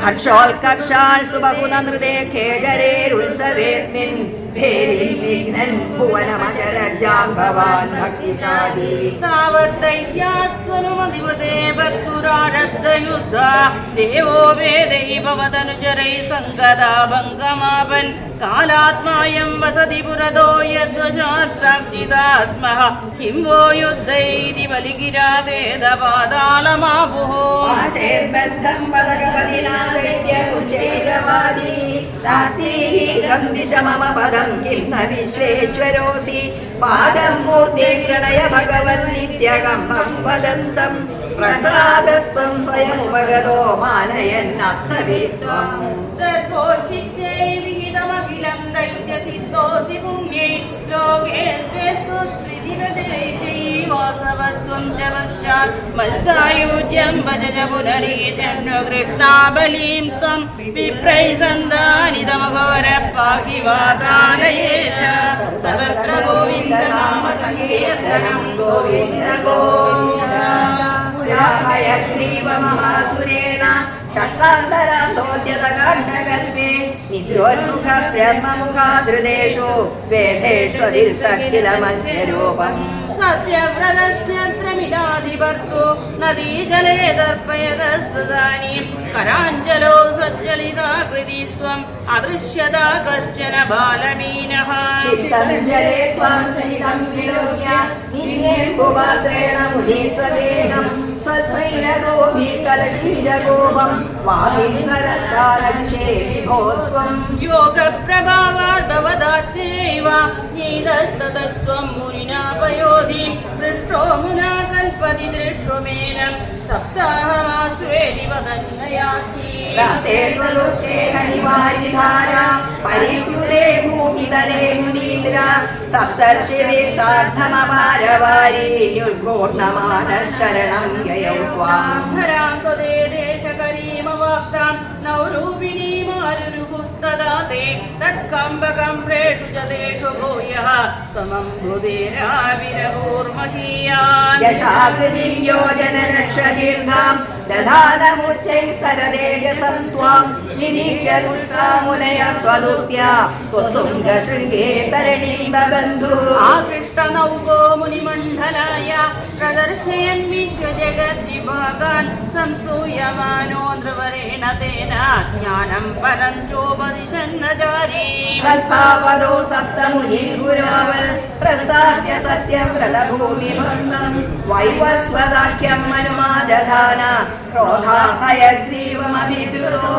हर्षोत्कर्षान् सुबहुननृते खेजरेरुत्सवेऽस्मिन् भेदिन्निघ्नन् भुवनमजरजाम्बवान् भक्तिशाली तावद्दैत्यास्त्वनुमधिवृते भक्तुरारब्धयुद्धा देवो वेदैभवदनुचरै सङ्गदा भङ्गमापन् कालात्मायं वसति पुरतो यद्वशात्रार्जिता स्मः किं वो युद्धैति बलिगिरा वेदपातालमापुः आशेर्बद्धं पदकपदिना दैत्यमुच्चैरवादी रात्रिः दिश मम पदं किं न विश्वेश्वरोऽसि पादं मूर्ते प्रणय भगवन् नित्यगम्भं वदन्तं प्रह्लादस्त्वं स्वयमुपगतो मानयन्नस्तवित्वम् दर्भोच्छित्यै विहितमखिलं दैत्यसिद्धोऽसि पुण्यै लोकेऽस्तेस्तु त्रिदिनदैत्यैवासवत्वं च पश्चात् मत्सायुज्यं भजज पुनरीजन्मगृह्णाबलीं त्वं विप्रैः सन्दानितमघोरः पाहि वातालयेश सर्वत्र गोविन्दनाम सङ्कीर्तनं गोविन्द गोविन्द हयग्रीव महासुरेण षष्ठान्तरान्तोद्यतकाण्डकल्पे निद्रोन्मुख ब्रह्ममुखाधृतेषु वेदेष्वदिर्सकिलमस्य रूपम् सत्यव्रतस्यन्त्रमिलाधिभर्तु नदीजले दर्पयतस्तदानीं कराञ्जलो सज्जलिताकृतिस्त्वम् अदृश्यता कश्चन बालमीनः चित्तं जले त्वां चलितं विलोक्य निम्नेन्दुपात्रेण मुनीश्वरेणं सद्वैरगोभिकलशिञ्जगोपं वामिं सरस्कारशिषे विभो त्वम् योगप्रभावाद्भवदात्यैव नीतस्ततस्त्वं मुनिना पयोधिं पृष्ठो मुना कल्पति दृक्षुमेनं सप्ताहमास्वेदि वदन्नयासि प्राते त्वलुप्ते हरिवारिधारा परिप्लुते भूमितले मुनीन्द्रा सप्तर्षिवे सार्धमपारवारी निर्घोर्णमानः शरणं ययौ त्वाम् धरां त्वदे देशकरीमवाप्तां नवरूपिणीमारुरुहुस्तदा ते तत्कम्बकम्प्रेषु च तेषु भूयः त्वमं हृदेराविरभूर्महीयान् यशाकृतिं योजनरक्षदीर्घां दधानमुच्चैस्तरतेजसं त्वां निरीक्ष्य दुष्टा मुनयः स्वदुत्या त्वत्तुङ्गशृङ्गे तरणीं बबन्धुः आकृष्टनौको मुनिमण्डलाय प्रदर्शयन् विश्वजगद्विभागान् संस्तूयमानो नृवरेण तेन ज्ञानं पदं चोपदिशन्नचारी कल्पावदो सप्तमुनिर्गुरावल् प्रस्थाप्य सत्यं व्रतभूमिभङ्गं वैवस्वदाख्यं मनुमादधान क्रोधा हयग्रीवमभिद्रुतो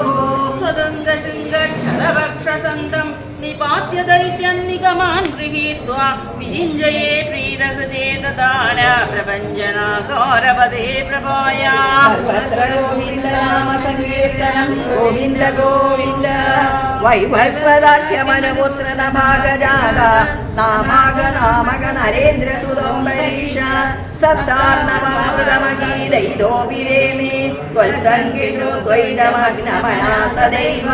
सदङ्गशृङ्गक्षरवक्षसन्तं निपात्य दैत्यन्निगमान् गृहीत्वा विरिञ्जये प्रीतहृदे ददान प्रपञ्चनाकारपदे प्रभाया सर्वत्र गोविन्द नाम संकीर्तनं गोविन्द गोविन्द वैवस्वदाख्यमनुपुत्र भागजात नामाग नरेन्द्र सुदोम्बरीश सप्तार्णवामृतमगीदैतोऽपि रेमे त्वत्सङ्गिषु द्वैतमग्नमना सदैव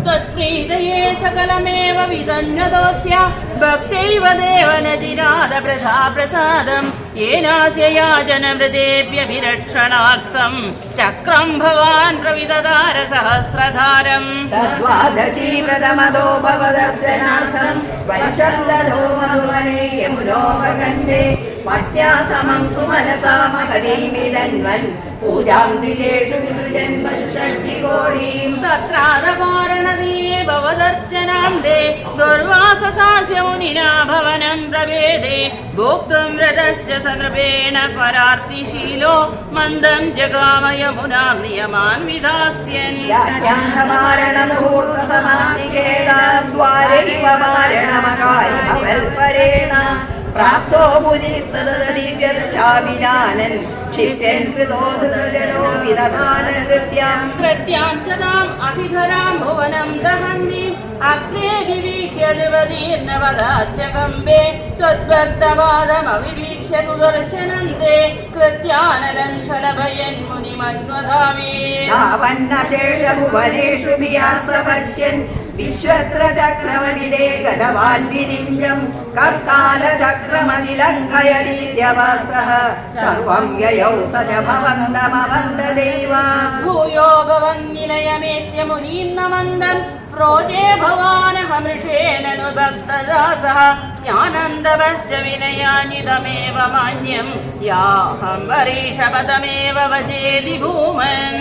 त्वत्प्रीतये सकलमेव विदन्यतोऽस्य भक्त्यैव देवनजिनाद प्रसादं येनास्य याजनमृतेभ्यभिरक्षणार्थं चक्रं भवान् प्रविददार सहस्रधारम् सद्वादशी प्रथमदो भवदर्शनार्थं वर्षं दधो मधुवने यमुनोपकण्ठे पट्या समं सुमनसा महतीं विदन्वन् पूजां द्विजेषु विसृजन् वषुषष्टिकोटीं तत्रादपारणदिने भवदर्चनां दे दुर्वाससास्य मुनिना भवनं प्रवेदे भोक्तुं व्रतश्च सनृपेण परार्तिशीलो मन्दं जगाम यमुनां नियमान् विधास्यन् मुहूर्तसमाप्तिकेदाद्वारैव वारणमकारिमकल्परेण प्राप्तो मुनिस्तददिव्यदशाभिजानन् क्षिप्यन् कृतो धृतजनो विदधान कृत्यां च ताम् असिधरां भुवनं दहन्तीम् अग्ने विवीक्ष्य द्विवदीर्णवदाच्च कम्बे त्वद्भक्तपादमविवीक्ष्य सुदर्शनन्ते कृत्यानलं शलभयन्मुनिमन्वधावे यावन्नशेषभुवनेषु भियास पश्यन् विश्वत्र चक्रमविदे गतवान् विरिञ्जम् कक्कालचक्रमनिलङ्घयतीत्यवस्तः सर्वं ययौ स च भवन्तमवन्ददेव भूयो भवन्निलयमेत्य मुनीं नमन्दन् प्रोजे भवानहमृषेण नु भक्तदासः ज्ञानन्दवश्च विनयानिदमेव मान्यं याहं वरीषपदमेव वजेदि भूमन्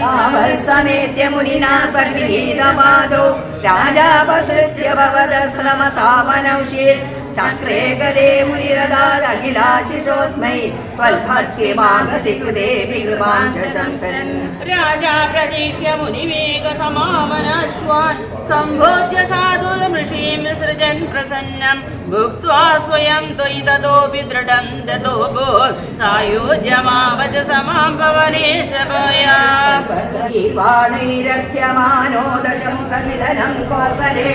समेत्य मुनिना सगृहीतपादौ राजापसृत्य भवदश्रमसावनौषीर् चक्रे गदे मुनिरदादखिलाशिषोऽस्मै त्वल्भक्तिमागसि कृते विकृपां च शंसन् राजा प्रतीक्ष्य मुनिवेगसमामनश्वान् सम्भोज्य साधुमृषीं सृजन् प्रसन्नं भुक्त्वा स्वयं त्वयि ततोऽपि दृढं दतोऽभूत् सायुज्यमावच समां भवनेश भया बाणैरर्थ्यमानो दशमुखनिधनं कौसले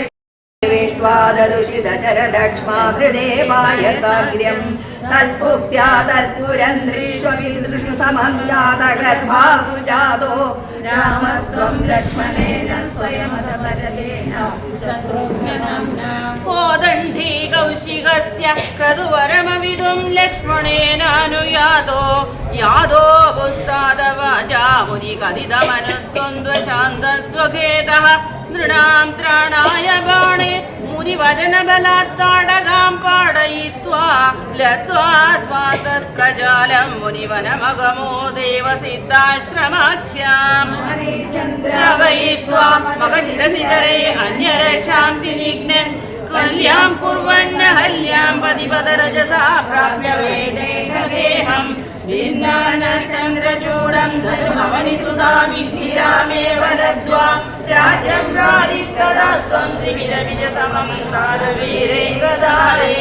दशरदक्ष्माभृदेवाय साग्र्यं तत्पुत्या तत्पुरन्द्रीष्वपितृषु समं जातगर्भासु जातो रामस्त्वं लक्ष्मणेन स्वयमतपरतेन शत्रुघ्ननाम्ना कोदण्डी कौशिकस्य क्रतुवरमविदुं लक्ष्मणेनानुयातो यादो पुस्तादवाचा मुनिकथितमनुद्वन्द्वशान्तत्वभेदः नृणां त्राणाय बाणे मुनिवचनबलात् ताडगां पाडयित्वा लब्ध्वा स्वातस्त्रजालं मुनिवनमगमो देवसिद्धाश्रमाख्याम् द्रवयित्वा मखशिरसिधरे अन्यरक्षांसि निघ्नन् कल्यां कुर्वन्न हल्यां पतिपदरजसा प्राप्य वेदेहम् भिन्नानश्चन्द्रचूडं धनुहवनिसुधा विद्धिरामेव लब्ध्वा राज्यं प्रादिष्टदास्त्वं त्रिविरविजसमं वीरैकदारे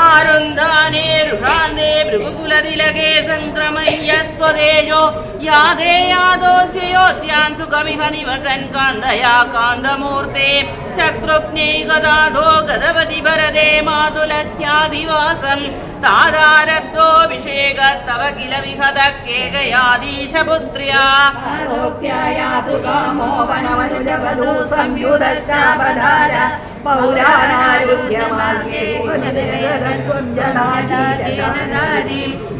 आरुन्दाने रुषान्दे भृगुकुलतिलके सङ्क्रमय्य स्वदेजो यादे यादोऽस्य योध्यां सुखमिह निवसन् कान्दया कान्दमूर्ते शत्रुघ्नैकदाधो गदवति भरदे मातुलस्याधिवासं तादारब्धोऽभिषेकस्तव किल विहतः केकयाधीशपुत्र्या यातु कामो वनमनुजवधू संयुधश्चापधार पौराणारुह्यमार्गे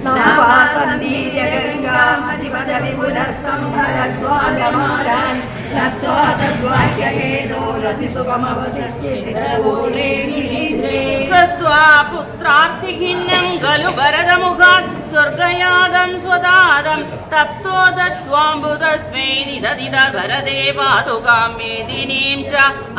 नावासन्दीर्यगङ्गामधिपद विपुलस्तं भरद्वाजमारान् लब्ध्वा तद्वाक्यहेतो रतिसुखमवशिष्टितगूढे नीन्द्रे श्रुत्वा पुत्रार्थिखिन्नं खलु भरतमुखात् स्वर्गयादं स्वदादं तप्तो दत्त्वाम्बुदस्मै निदधित भरते पादुकां मेदिनीं च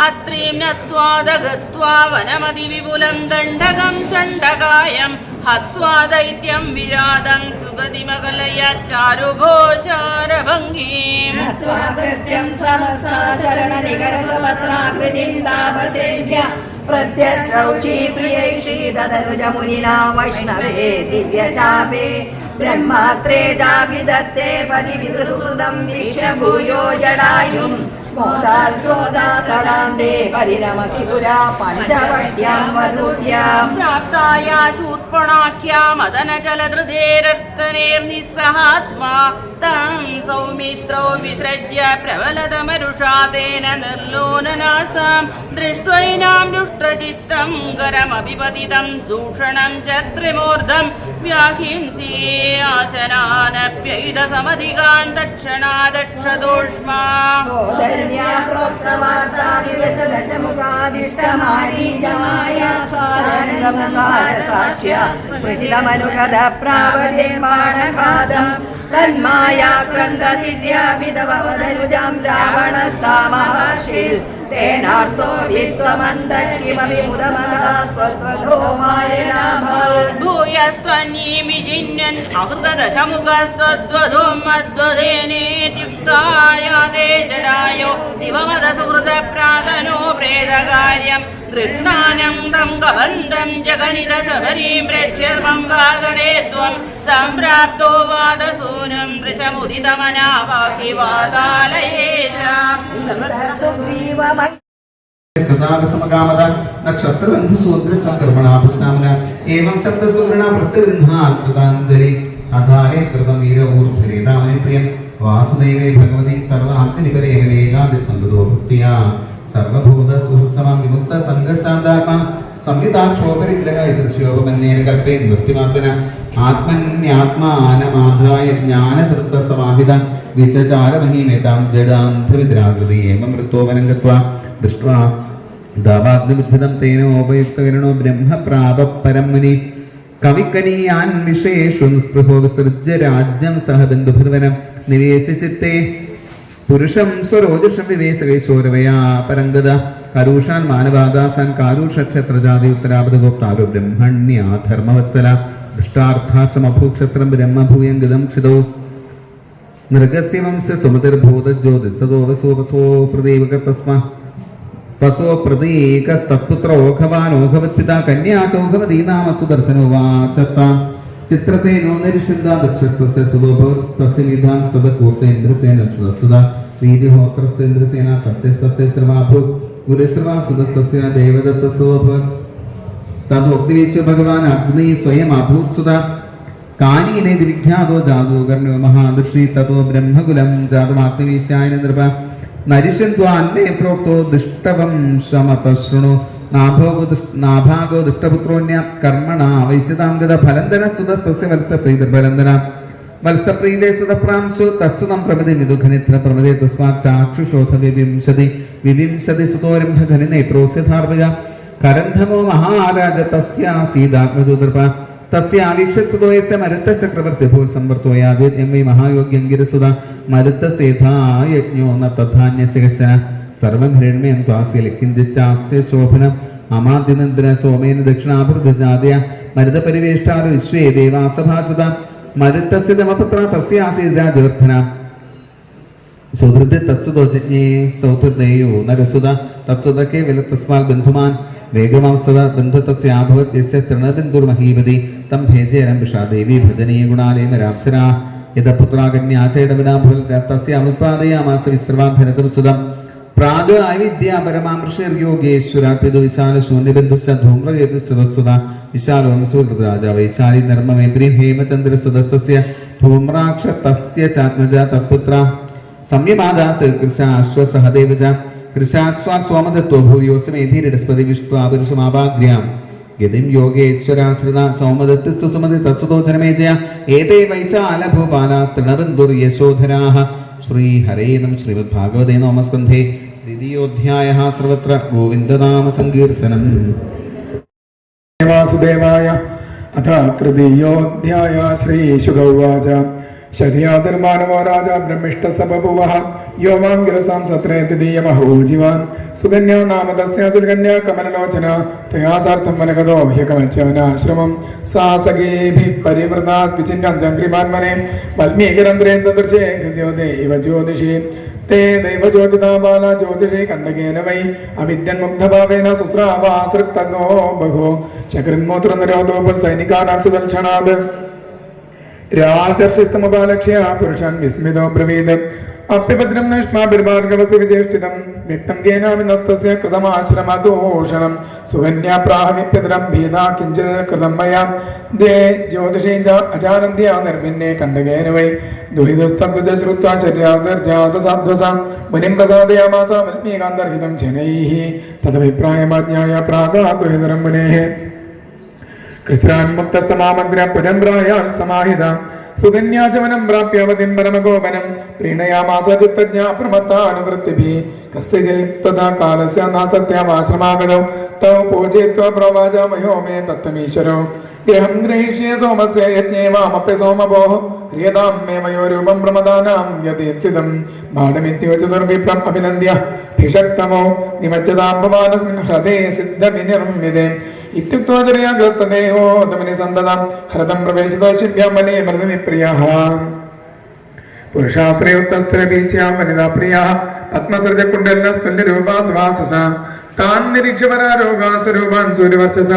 अत्रीं नत्वा दगत्वा वनमतिविपुलं दण्डकं चण्डकायं हत्वा दैत्यं विरादं सुगतिमकलय चारुघोषारभङ्गीम् नत्वागस्त्यं समस्ता शरणनिकरसपत्राकृतिं तापसेभ्य प्रत्यश्रौची प्रियैषी ददनुजमुनिना वैष्णवे दिव्यचापे ब्रह्मास्त्रे चापि दत्ते पदिपितृसुकृतं वीक्ष्य भूयो जडायुम् मोदार्योदातडान्ते परिरमसि पुरा पञ्चवट्यां वधूर्यां प्राप्ताया शूर्पणाख्या मदनजलधृतेरर्तनेर्निस्सहात्मा तं सौमित्रौ विसृज्य प्रबलतमरुषा तेन निर्लोलनासां दृष्ट्वैनां दुष्टचित्तं करमपि पतितं दूषणं च त्रिमूर्धं व्याहिंसि आसनानप्यैधसमधिकान् तत्क्षणादक्षदोष्मा प्रोक्तवार्ता विवशदशमुखादिष्टमारीजमाया सारङ्गमसारसाक्ष्या स्मृतिलमनुगद प्रावधिर्बाणखादम् तन्माया क्रन्ददिव्याभिधवधनुजां रावणस्तामहाशील् तेनार्तो वित्वमन्तः किमपि मुदमदात्वत्वधो मायनाभात् भूयस्त्वन्यीमि जिन्यन् अहृतदशमुखस्तद्वधूं मद्वदेनेत्युक्तायाते जडायो दिवमदसुहृदप्रातनो प्रेतकार्यं गृह्णानं तं गबन्धं जगनिदशबरीं प्रेक्ष्यर्मं वादडे त्वं सम्प्राप्तो वादसूनं वृषमुदितमनावाहि वातालयेषाम् कृतागसमकामद नक्षत्रबन्धुसूत्रस्तं कर्मणाभूतामन एवं शब्दसूत्रणा प्रत्यगृह्णात् कृताञ्जलि अधारे कृतं वीरऊर्ध्वरेतामने प्रियं वासुदेवे भगवती सर्वान्तिनिपरे वेदादित्वन्दो भक्त्या सर्वभूतसुहृत्समं विमुक्तसङ्गसान्दात्मा संहिताक्षोपरिग्रह दृश्योपमन्येन कल्पे मृत्युमात्मन आत्मन्यात्मानमाधाय ज्ञानतृत्वसमाहित विचचारमहीमेतां जडान्धविद्राकृति एवं मृत्योवनं गत्वा दृष्ट्वा ദാവാഗ്നിബുദ്ധിതം തേനോപയുക്തകരണോ ബ്രഹ്മപ്രാപരം മുനി കവിക്കനീയാൻ വിഷയേഷു നിസ്പൃഹോ വിസൃജ്യ രാജ്യം സഹ ബന്ധുഭൃവനം നിവേശിച്ചിത്തേ പുരുഷം സ്വരോജുഷം വിവേശകൈശോരവയാ പരംഗത കരൂഷാൻ മാനവാദാസാൻ കാരൂഷക്ഷത്രജാതി ഉത്തരാപദഗോപ്താരോ ബ്രഹ്മണ്യാ ധർമ്മവത്സല ദുഷ്ടാർത്ഥാശ്രമഭൂക്ഷത്രം ബ്രഹ്മഭൂയം ഗതം ക്ഷിതോ നൃഗസ്യ വംശ സുമതിർഭൂതജ്യോതിസ്തോ വസോ പ്രദേവക തസ്മ വസോ പ്രതീകസ്തത്പുത്രോഘവാനോഘവത്പിത കന്യാ ചൗഘവതീ നാമ സുദർശനോ വാചത്താം ചിത്രസേനോ നിരിഷന്താ ദക്ഷസ്തസ്യ സുബോഭോ തസ്യ നിധാൻ സദകൂർച്ച ഇന്ദ്രസേന സുദ വീതിഹോത്രസ്യ ഇന്ദ്രസേന തസ്യ സത്യ ശ്രവാഭു ഗുരുശ്രവാ സുദസ്തസ്യ ദേവദത്തസ്തോഭ തദോക്തിവേശ്യ ഭഗവാൻ അഗ്നി സ്വയം അഭൂത് സുത കാനീനെ വിഖ്യാതോ ജാതോ കർണ്യോ മഹാദൃഷ്ടി തതോ ബ്രഹ്മകുലം ജാതമാഗ്നിവേശ്യായ നൃപ നരിഷന്ത്വാന്മേ പ്രോക്തോ ദുഷ്ടവം ശമത ശൃണു നാഭാഗോ ദുഷ്ടപുത്രോന്യ കർമ്മണ വൈശ്യതാംഗത ഫലന്തന സുതസ്തസ്യ വത്സപ്രീതിർബലന്തന വത്സപ്രീതേ സുതപ്രാംശു തത്സുതം പ്രമതി മിഥുഘനിത്ര പ്രമദേ തസ്മാത് ചാക്ഷുഷോധ വിവിംശതി സുതോരംഭ ഘനിനേത്രോസ്യ ധാർമിക കരന്ധമോ മഹാരാജ തസ്യാസീദാത്മജോദർപ തസ്യാവീക്ഷ്യ സുതോയസ്യ മരുത്ത ചക്രവർത്തി ഭൂൽ സംവർത്തോയാദ്യം വൈ മഹായോഗ്യം ഗിരസുത മരുത്ത സേധായജ്ഞോ ന തഥാന്യസ്യ കശ്ചന സർവം ഹിരണ്മയം ത്വാസ്യ കിഞ്ചിച്ചാസ്യ ശോഭനം അമാദ്യനന്ദന സോമേന ദക്ഷിണാഭിർജാതയ മരുത പരിവേഷ്ടാര വിശ്വേ ദേവാസഭാസത മരുത്തസ്യ ദമപുത്ര തസ്യാസീദ് രാജവർദ്ധന സുഹൃദ് തത്സുതോജജ്ഞേ സൗഹൃദയോ നരസുത തത്സുത കേവല തസ്മാൽ ബന്ധുമാൻ വേഗമാസ്തത ബന്ധുതസ്യാഭവത് യസ്യ തൃണബിന്ദുർമഹീപതി തം ഭേജേരം വിഷാദേവി ഭജനീയ ഗുണാലേമരാപ്സരാ യഥപുത്രാകന്യാ ചൈടവിനാഭുൽ തസ്യ അമുത്പാദയാമാസ വിശ്രവാധനതും സുതം പ്രാദ ഐവിദ്യാ പരമാമൃഷേർയോഗേശ്വരാത്പിതു വിശാല ശൂന്യബന്ധുശ്ച ധൂമ്രകേതുശ്ചതസ്സുത വിശാലോ സുഹൃദ്രാജ വൈശാലി നർമ്മമേപ്രീം ഹേമചന്ദ്രസുതസ്തസ്യ ധൂമ്രാക്ഷ തസ്യ ചാത്മജ തത്പുത്ര സംയമാദാസ് കൃശാശ്വസഹദേവജ കൃശാശ്വാ സോമദത്തോ ഭൂരിയോസമേധീരസ്പതി വിഷ്ണുപുരുഷമാഭാഗ്ര്യാം ഗതിം യോഗേശ്വരാശ്രിത സോമദത്തിസ്തു സുമതി തത്സുതോചനമേജയ ഏതേ വൈശാല ഭൂപാല തൃണബന്ധുർ യശോധരാഃ ശ്രീ ഹരേ നമഃ ശ്രീമദ് ഭാഗവതേ നമസ്കന്ധേ ദ്വിതീയോധ്യായഃ സർവത്ര ഗോവിന്ദനാമ സങ്കീർത്തനം വാസുദേവായ അഥ തൃതീയോധ്യായ ശ്രീശുക ഉവാച ശര്യാതിർമാനവോ രാജ ബ്രഹ്മിഷ്ട ബഭുവഃ യോ മാം ഗിരസാം സത്രേ തൃതീയമഹോ ജീവാൻ സുകന്യാ നാമ തസ്യാ കന്യാ കമലലോചന തയാസാർത്ഥം വനഗതോ ഹ്യകമച്ചവനാശ്രമം സാസകേഭിഃ പരിവൃതാത് വിചിന്യന്തംഗ്രിമാന്മനെ വൽമീകരന്ത്രേന്ദ്രദൃശേ ഹൃദ്യോദേ ഇവ ജ്യോതിഷി തേ ദൈവജ്യോതിതാ ബാല ജ്യോതിഷേ കണ്ടകേന വൈ അവിദ്യന്മുഗ്ധഭാവേന സുസ്രാവാസൃക്തോ ബഹോ ശകൃന്മൂത്രനിരോധോപൽ സൈനികാനാം സുദർശനാത് രാജർഷിസ്തമുപാലക്ഷ്യ പുരുഷൻ വിസ്മിതോ ബ്രവീത് അപ്യഭദ്രം നഷ്മാഭിർഭാർഗവസ്യ വിചേഷ്ടിതം വ്യക്തം കേനാവിനസ്തസ്യ കൃതമാശ്രമദൂഷണം സുകന്യാ പ്രാഹവിപ്യതരം ഭീതാ കിഞ്ചിൽ കൃതം മയാ ദേ ജ്യോതിഷേ അജാനന്ത്യാ നിർഭിന്നേ കണ്ടകേന വൈ ദുഹിതസ്തബ്ദ ശ്രുത്വാ ശര്യാദർജാതസാധ്വസാം മുനിം പ്രസാദയാമാസ വൽമീകാന്തർഹിതം ജനൈഃ തദഭിപ്രായമാജ്ഞായ പ്രാഗാ ദുഹിതരം മുനേഃ കൃച്ഛ്രാൻമുക്തസ്തമാമഗ്ര പുരംബ്രായാൽ സമാഹിത സുകന്യാചവനം പ്രാപ്യവതിം പരമഗോപനം പ്രീണയാമാസ ചിത്തജ്ഞ പ്രമത്താനുവൃത്തിഭിः കസ്യജിൽ തഥാ കാലസ്യ നാസത്യാമാശ്രമാഗതോ തൗ പൂജയിത്വാ പ്രവാച മയോ മേ തത്വമീശ്വരോ യഹം ഗ്രഹീഷ്യെ സോമസ്യ യജ്ഞേ വാമപ്യ സോമഭോഃ ഹ്രിയതാം മേ മയോ രൂപം പ്രമദാനാം യതേത്സിതം ബാലമിത്യോചതുർവിപ്രം അഭിനന്ദ്യ ഭിഷക്തമോ നിമജ്ജതാം ഭവാനസ്മിൻ ഹൃദേ സിദ്ധവിനിർമ്മിതേ ഇത്യുക്തോദരയാഗ്രസ്തദേഹോ തമനി സന്തതം ഹൃദം പ്രവേശിതോ ശിഭ്യാം വനേ മൃദുവിപ്രിയഃ പുരുഷാസ്ത്രയുക്തസ്ഥിരബീച്യാം വനിതാ പ്രിയഃ പത്മസൃജകുണ്ഡലസ്തുല്യരൂപാ സുവാസസ താൻ നിരീക്ഷപരാരോഗാൻ സ്വരൂപാൻ സൂര്യവർച്ചസ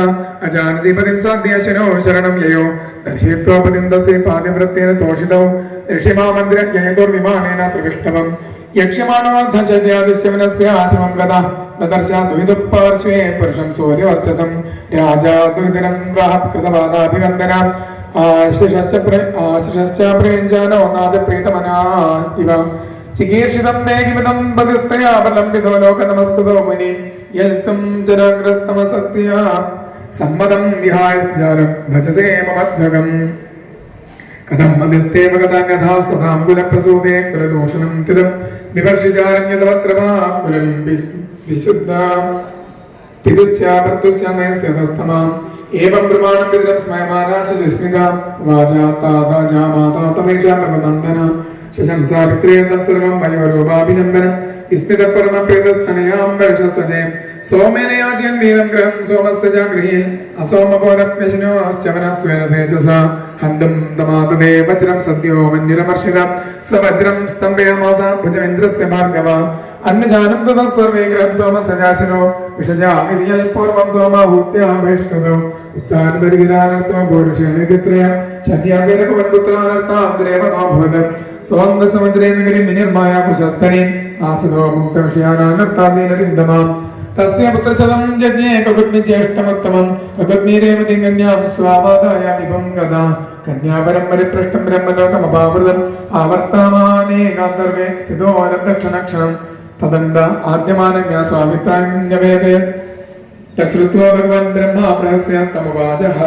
അജാനതിപതിം സാധ്യശനോ ശരണം യയോ ദർശയിത്വാപതിം തസ്യ പാദ്യവൃത്തേന തോഷിതോ ഋഷിമാമന്ദിര യയതോർവിമാനേന ത്രിവിഷ്ടവം യക്ഷമാണോദ്ധശര്യാദിശ്യവനസ്യ ആശ്രമം ഗത ദദർശ ദുഹിതപാർശ്വേ പുരുഷം സൂര്യവർച്ചസം രാജാ ദുഹിതരം കൃതവാദാഭിവന്ദന ആശിഷശ്ച പ്രയുഞ്ജാനോ നാദപ്രീതമനാ ഇവ ചികീർഷിതം ദേഹിമിതം പതിസ്തയാ പ്രലംബിതോ ലോകനമസ്കൃതോ മുനി യൽത്തും ജരാഗ്രസ്തമസത്യ സമ്മതം വിഹായ ജാലം ഭജസേ മമധ്വകം കഥം മധ്യസ്ഥേ ഭഗതാന്യഥാ സദാംബുലപ്രസൂതേ കുലദൂഷണം തിദം വിവർഷിജാരണ്യതവത്രമാ കുലം വിശുദ്ധ पितुश्चाभर्तुश्चामेस्यतस्तमाम् एवं प्रमाणं पितरं स्मयमानाशुस्मिता वाचा ताता माता तमेषा प्रभनन्दन शशंसा विक्रियतं सर्वं मयोरोपाभिनन्दन स्मितपरमप्रीतस्तनयां वर्षस्वजे सोमेन याचयन् वीरं गृहं सोमस्य च गृहीन् असोमपोरप्यशिनोश्च वनस्वेन तेजसा हन्दं दमातदे वज्रं सद्यो मन्युरमर्षितं स वज्रं स्तम्भयामास भुजमिन्द्रस्य भार्गव अन्नजानं ततः सर्वे गृहं सोमस्य जाशिनो विषजा विधियै पूर्वं सोमाहूत्यावेष्टदो उत्तानपरिगिरानर्थो भूरुषेणित्रय छद्यादेरकवन्पुत्रानर्थाद्रेवतो भवत् सोन्दसमुद्रे नगरीं विनिर्माय कुशस्तने आसदो मुक्तविषयानानर्थादीनरिन्दमाम् तस्य पुत्रशतं यज्ञे ककुद्मिज्येष्ठमुत्तमं ककुद्मीरेव कन्यां स्वामादाय विभं गदा कन्यापरं परिपृष्टं ब्रह्मलोकमपावृतम् आवर्तमाने गान्धर्वे स्थितो दक्षिणक्षणं तदन्त आद्यमानज्ञा स्वाभिप्रायं न्यवेदयत् तच्छ्रुत्वा भगवान् ब्रह्मा प्रहस्यन्तमुवाचः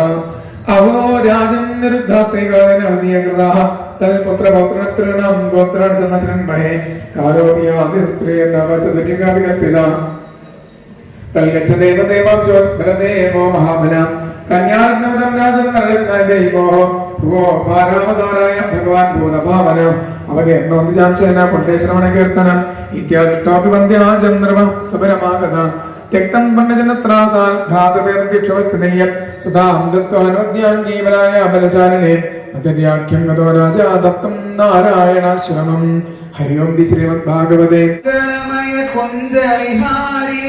अहो राजन् निरुद्धात्रिकालेन हनीयकृताः तत्पुत्रपौत्रनॄणां गोत्रान् च न शृण्महे कालोऽपि आदिस्त्रियर्नवचतुर्युगापि कल्पिता तल्गच्छदेव देवांशोत्परदेवो महाबला कन्यारत्नमुदं राजन् नररत्नदैवो भुवो भारावताराय भगवान् भूतभावन अवगेर्णोऽजांशेन पुण्यश्रवणकीर्तनम् इत्यादिष्टोऽपि वन्द्या चन्द्रम सुबरमागता त्यक्तं पण्डजनत्रासान् भ्रातृपेदक्षवस्थितय्य सुधां दत्त्वान्वद्याङ्गीबलाय बलशालिने अतर्याख्यं गतो राजा दत्तं नारायणाश्रमम् हरि ओं श्रीमद्भागवते मंगलमय कुंज विहारी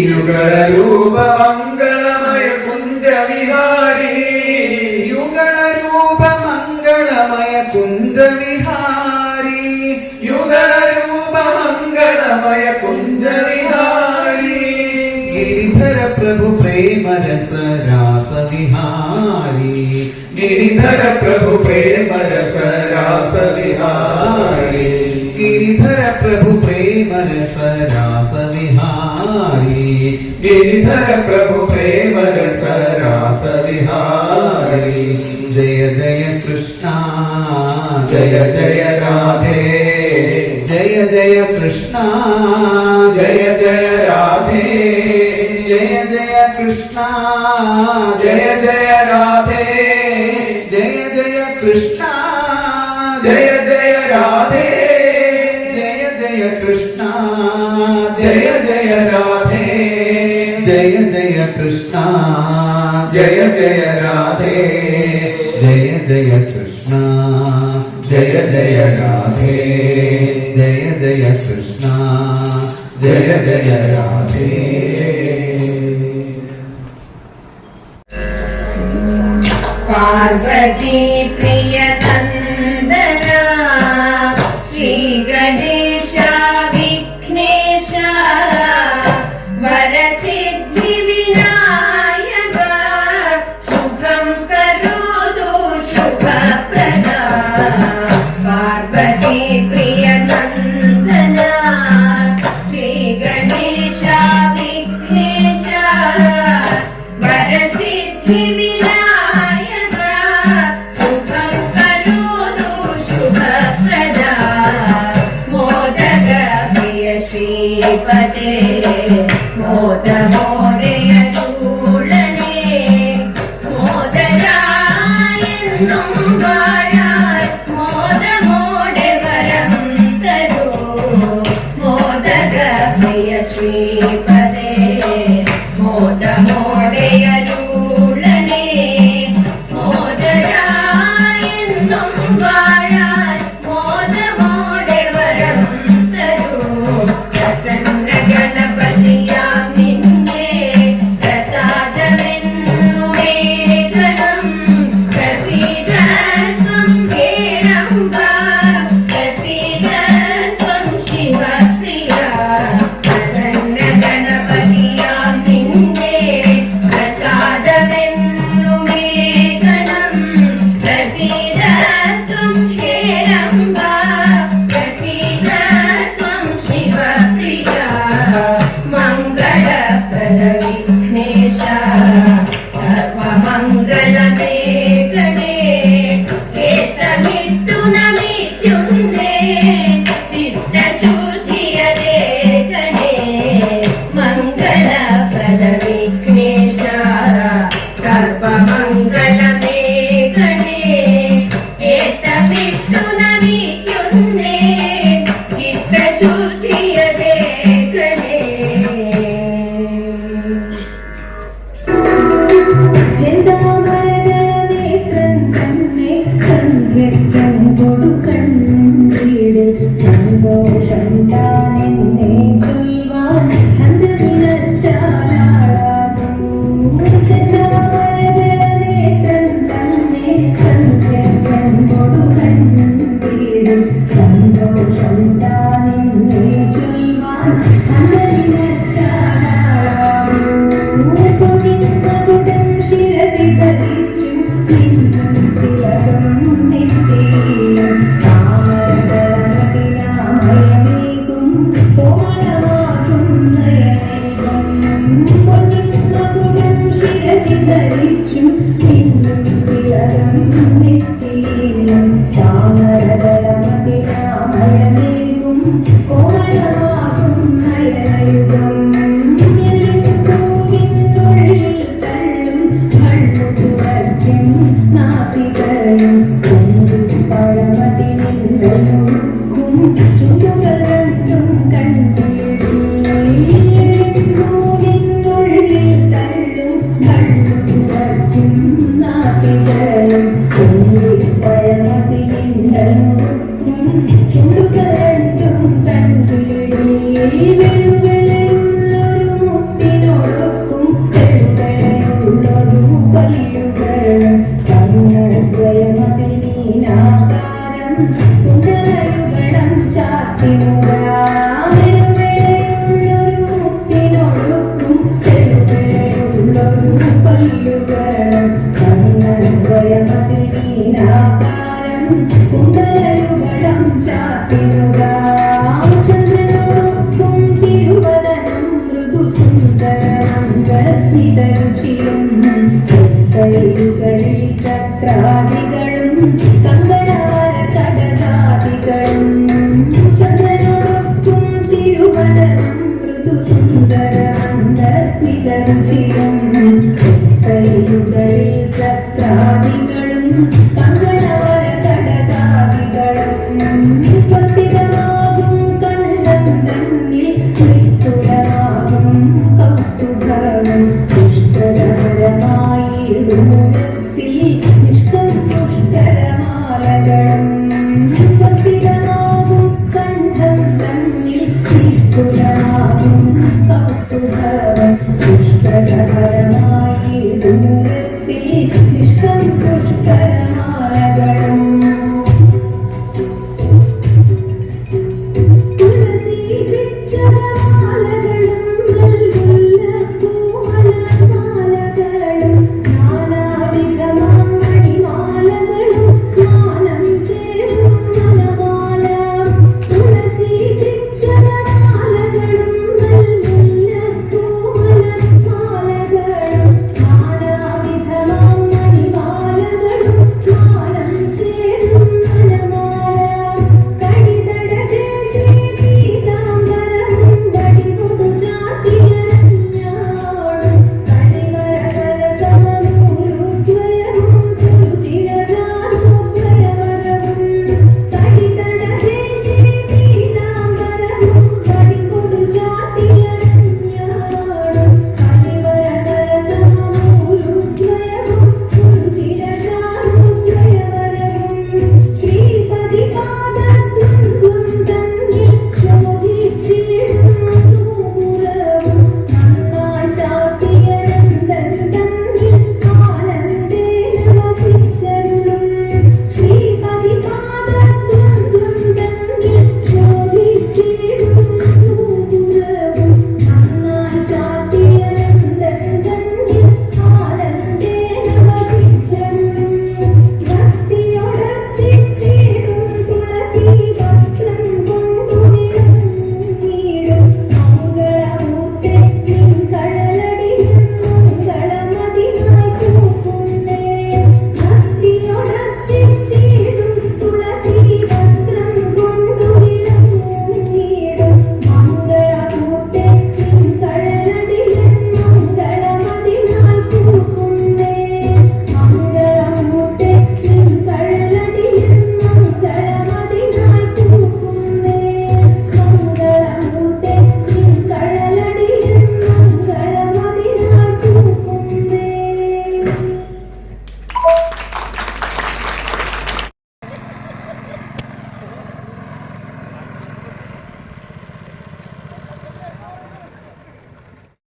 युगल रूप मंगलमय कुंज विहारी युगल रूप मंगलमय कुंज विहारी युगल रूप मंगलमय कुंज विहारी गिरिधर प्रभु प्रेम रस रास विहारी गिरिधर प्रभु प्रेम रस रास विहारी गिरिधर प्रभु प्रेम रस रास विहारी गिरिधर प्रभु प्रेम रस रास विहारी जय जय कृष्णा जय जय राधे जय जय कृष्णा जय जय राधे जय जय कृष्णा जय जय राधे जय जय कृष्णा जय जय राधे जय जय कृष्णा जय जय राधे जय जय कृष्णा जय जय राधे जय जय कृष्णा जय जय राधे जय जय कृष्णा जय जय राधे पार्वती प्रिय नंदना श्री गणेश विघ्नेश वरसिद्धि विनायक शुभं करोतु शुभप्रदा पार्वती प्रिय नंदना श्री गणेश विघ्नेश वरसिद्धि श्रीपते मोद मोडय चूडणे मोदरायन्नुं वाळाय मोद मोडे वरं तरो मोदक प्रिय श्रीपते मोद मोडय चूडणे मोदरायन्नुं वाळाय मोद मोडे वरं प्रसन्न गणपतिया निन्ने प्रसादमेन्नुमे गणं प्रसीद त्वं हेरम्बा प्रसीद त्वं शिवप्रिया प्रसन्न गणपतिया निन्ने प्रसादमेन्नुमे गणं प्रसीद त्वं हेरम्बा प्रसीद त्वं शिवप्रिया मंगलप्रद विघ्नेश सर्वमंगलमे गणे एतमिट्टु नमित्युन्ने सिद्धशुद्धियदे गणे मंगलप्रद ശുദ്ധിയതേകണേ ചിന്താമരകളേത്രൻ തന്നെ സന്ധ്യയ്ക്കും കൊടുക്കണ്ണീട് സന്തോഷം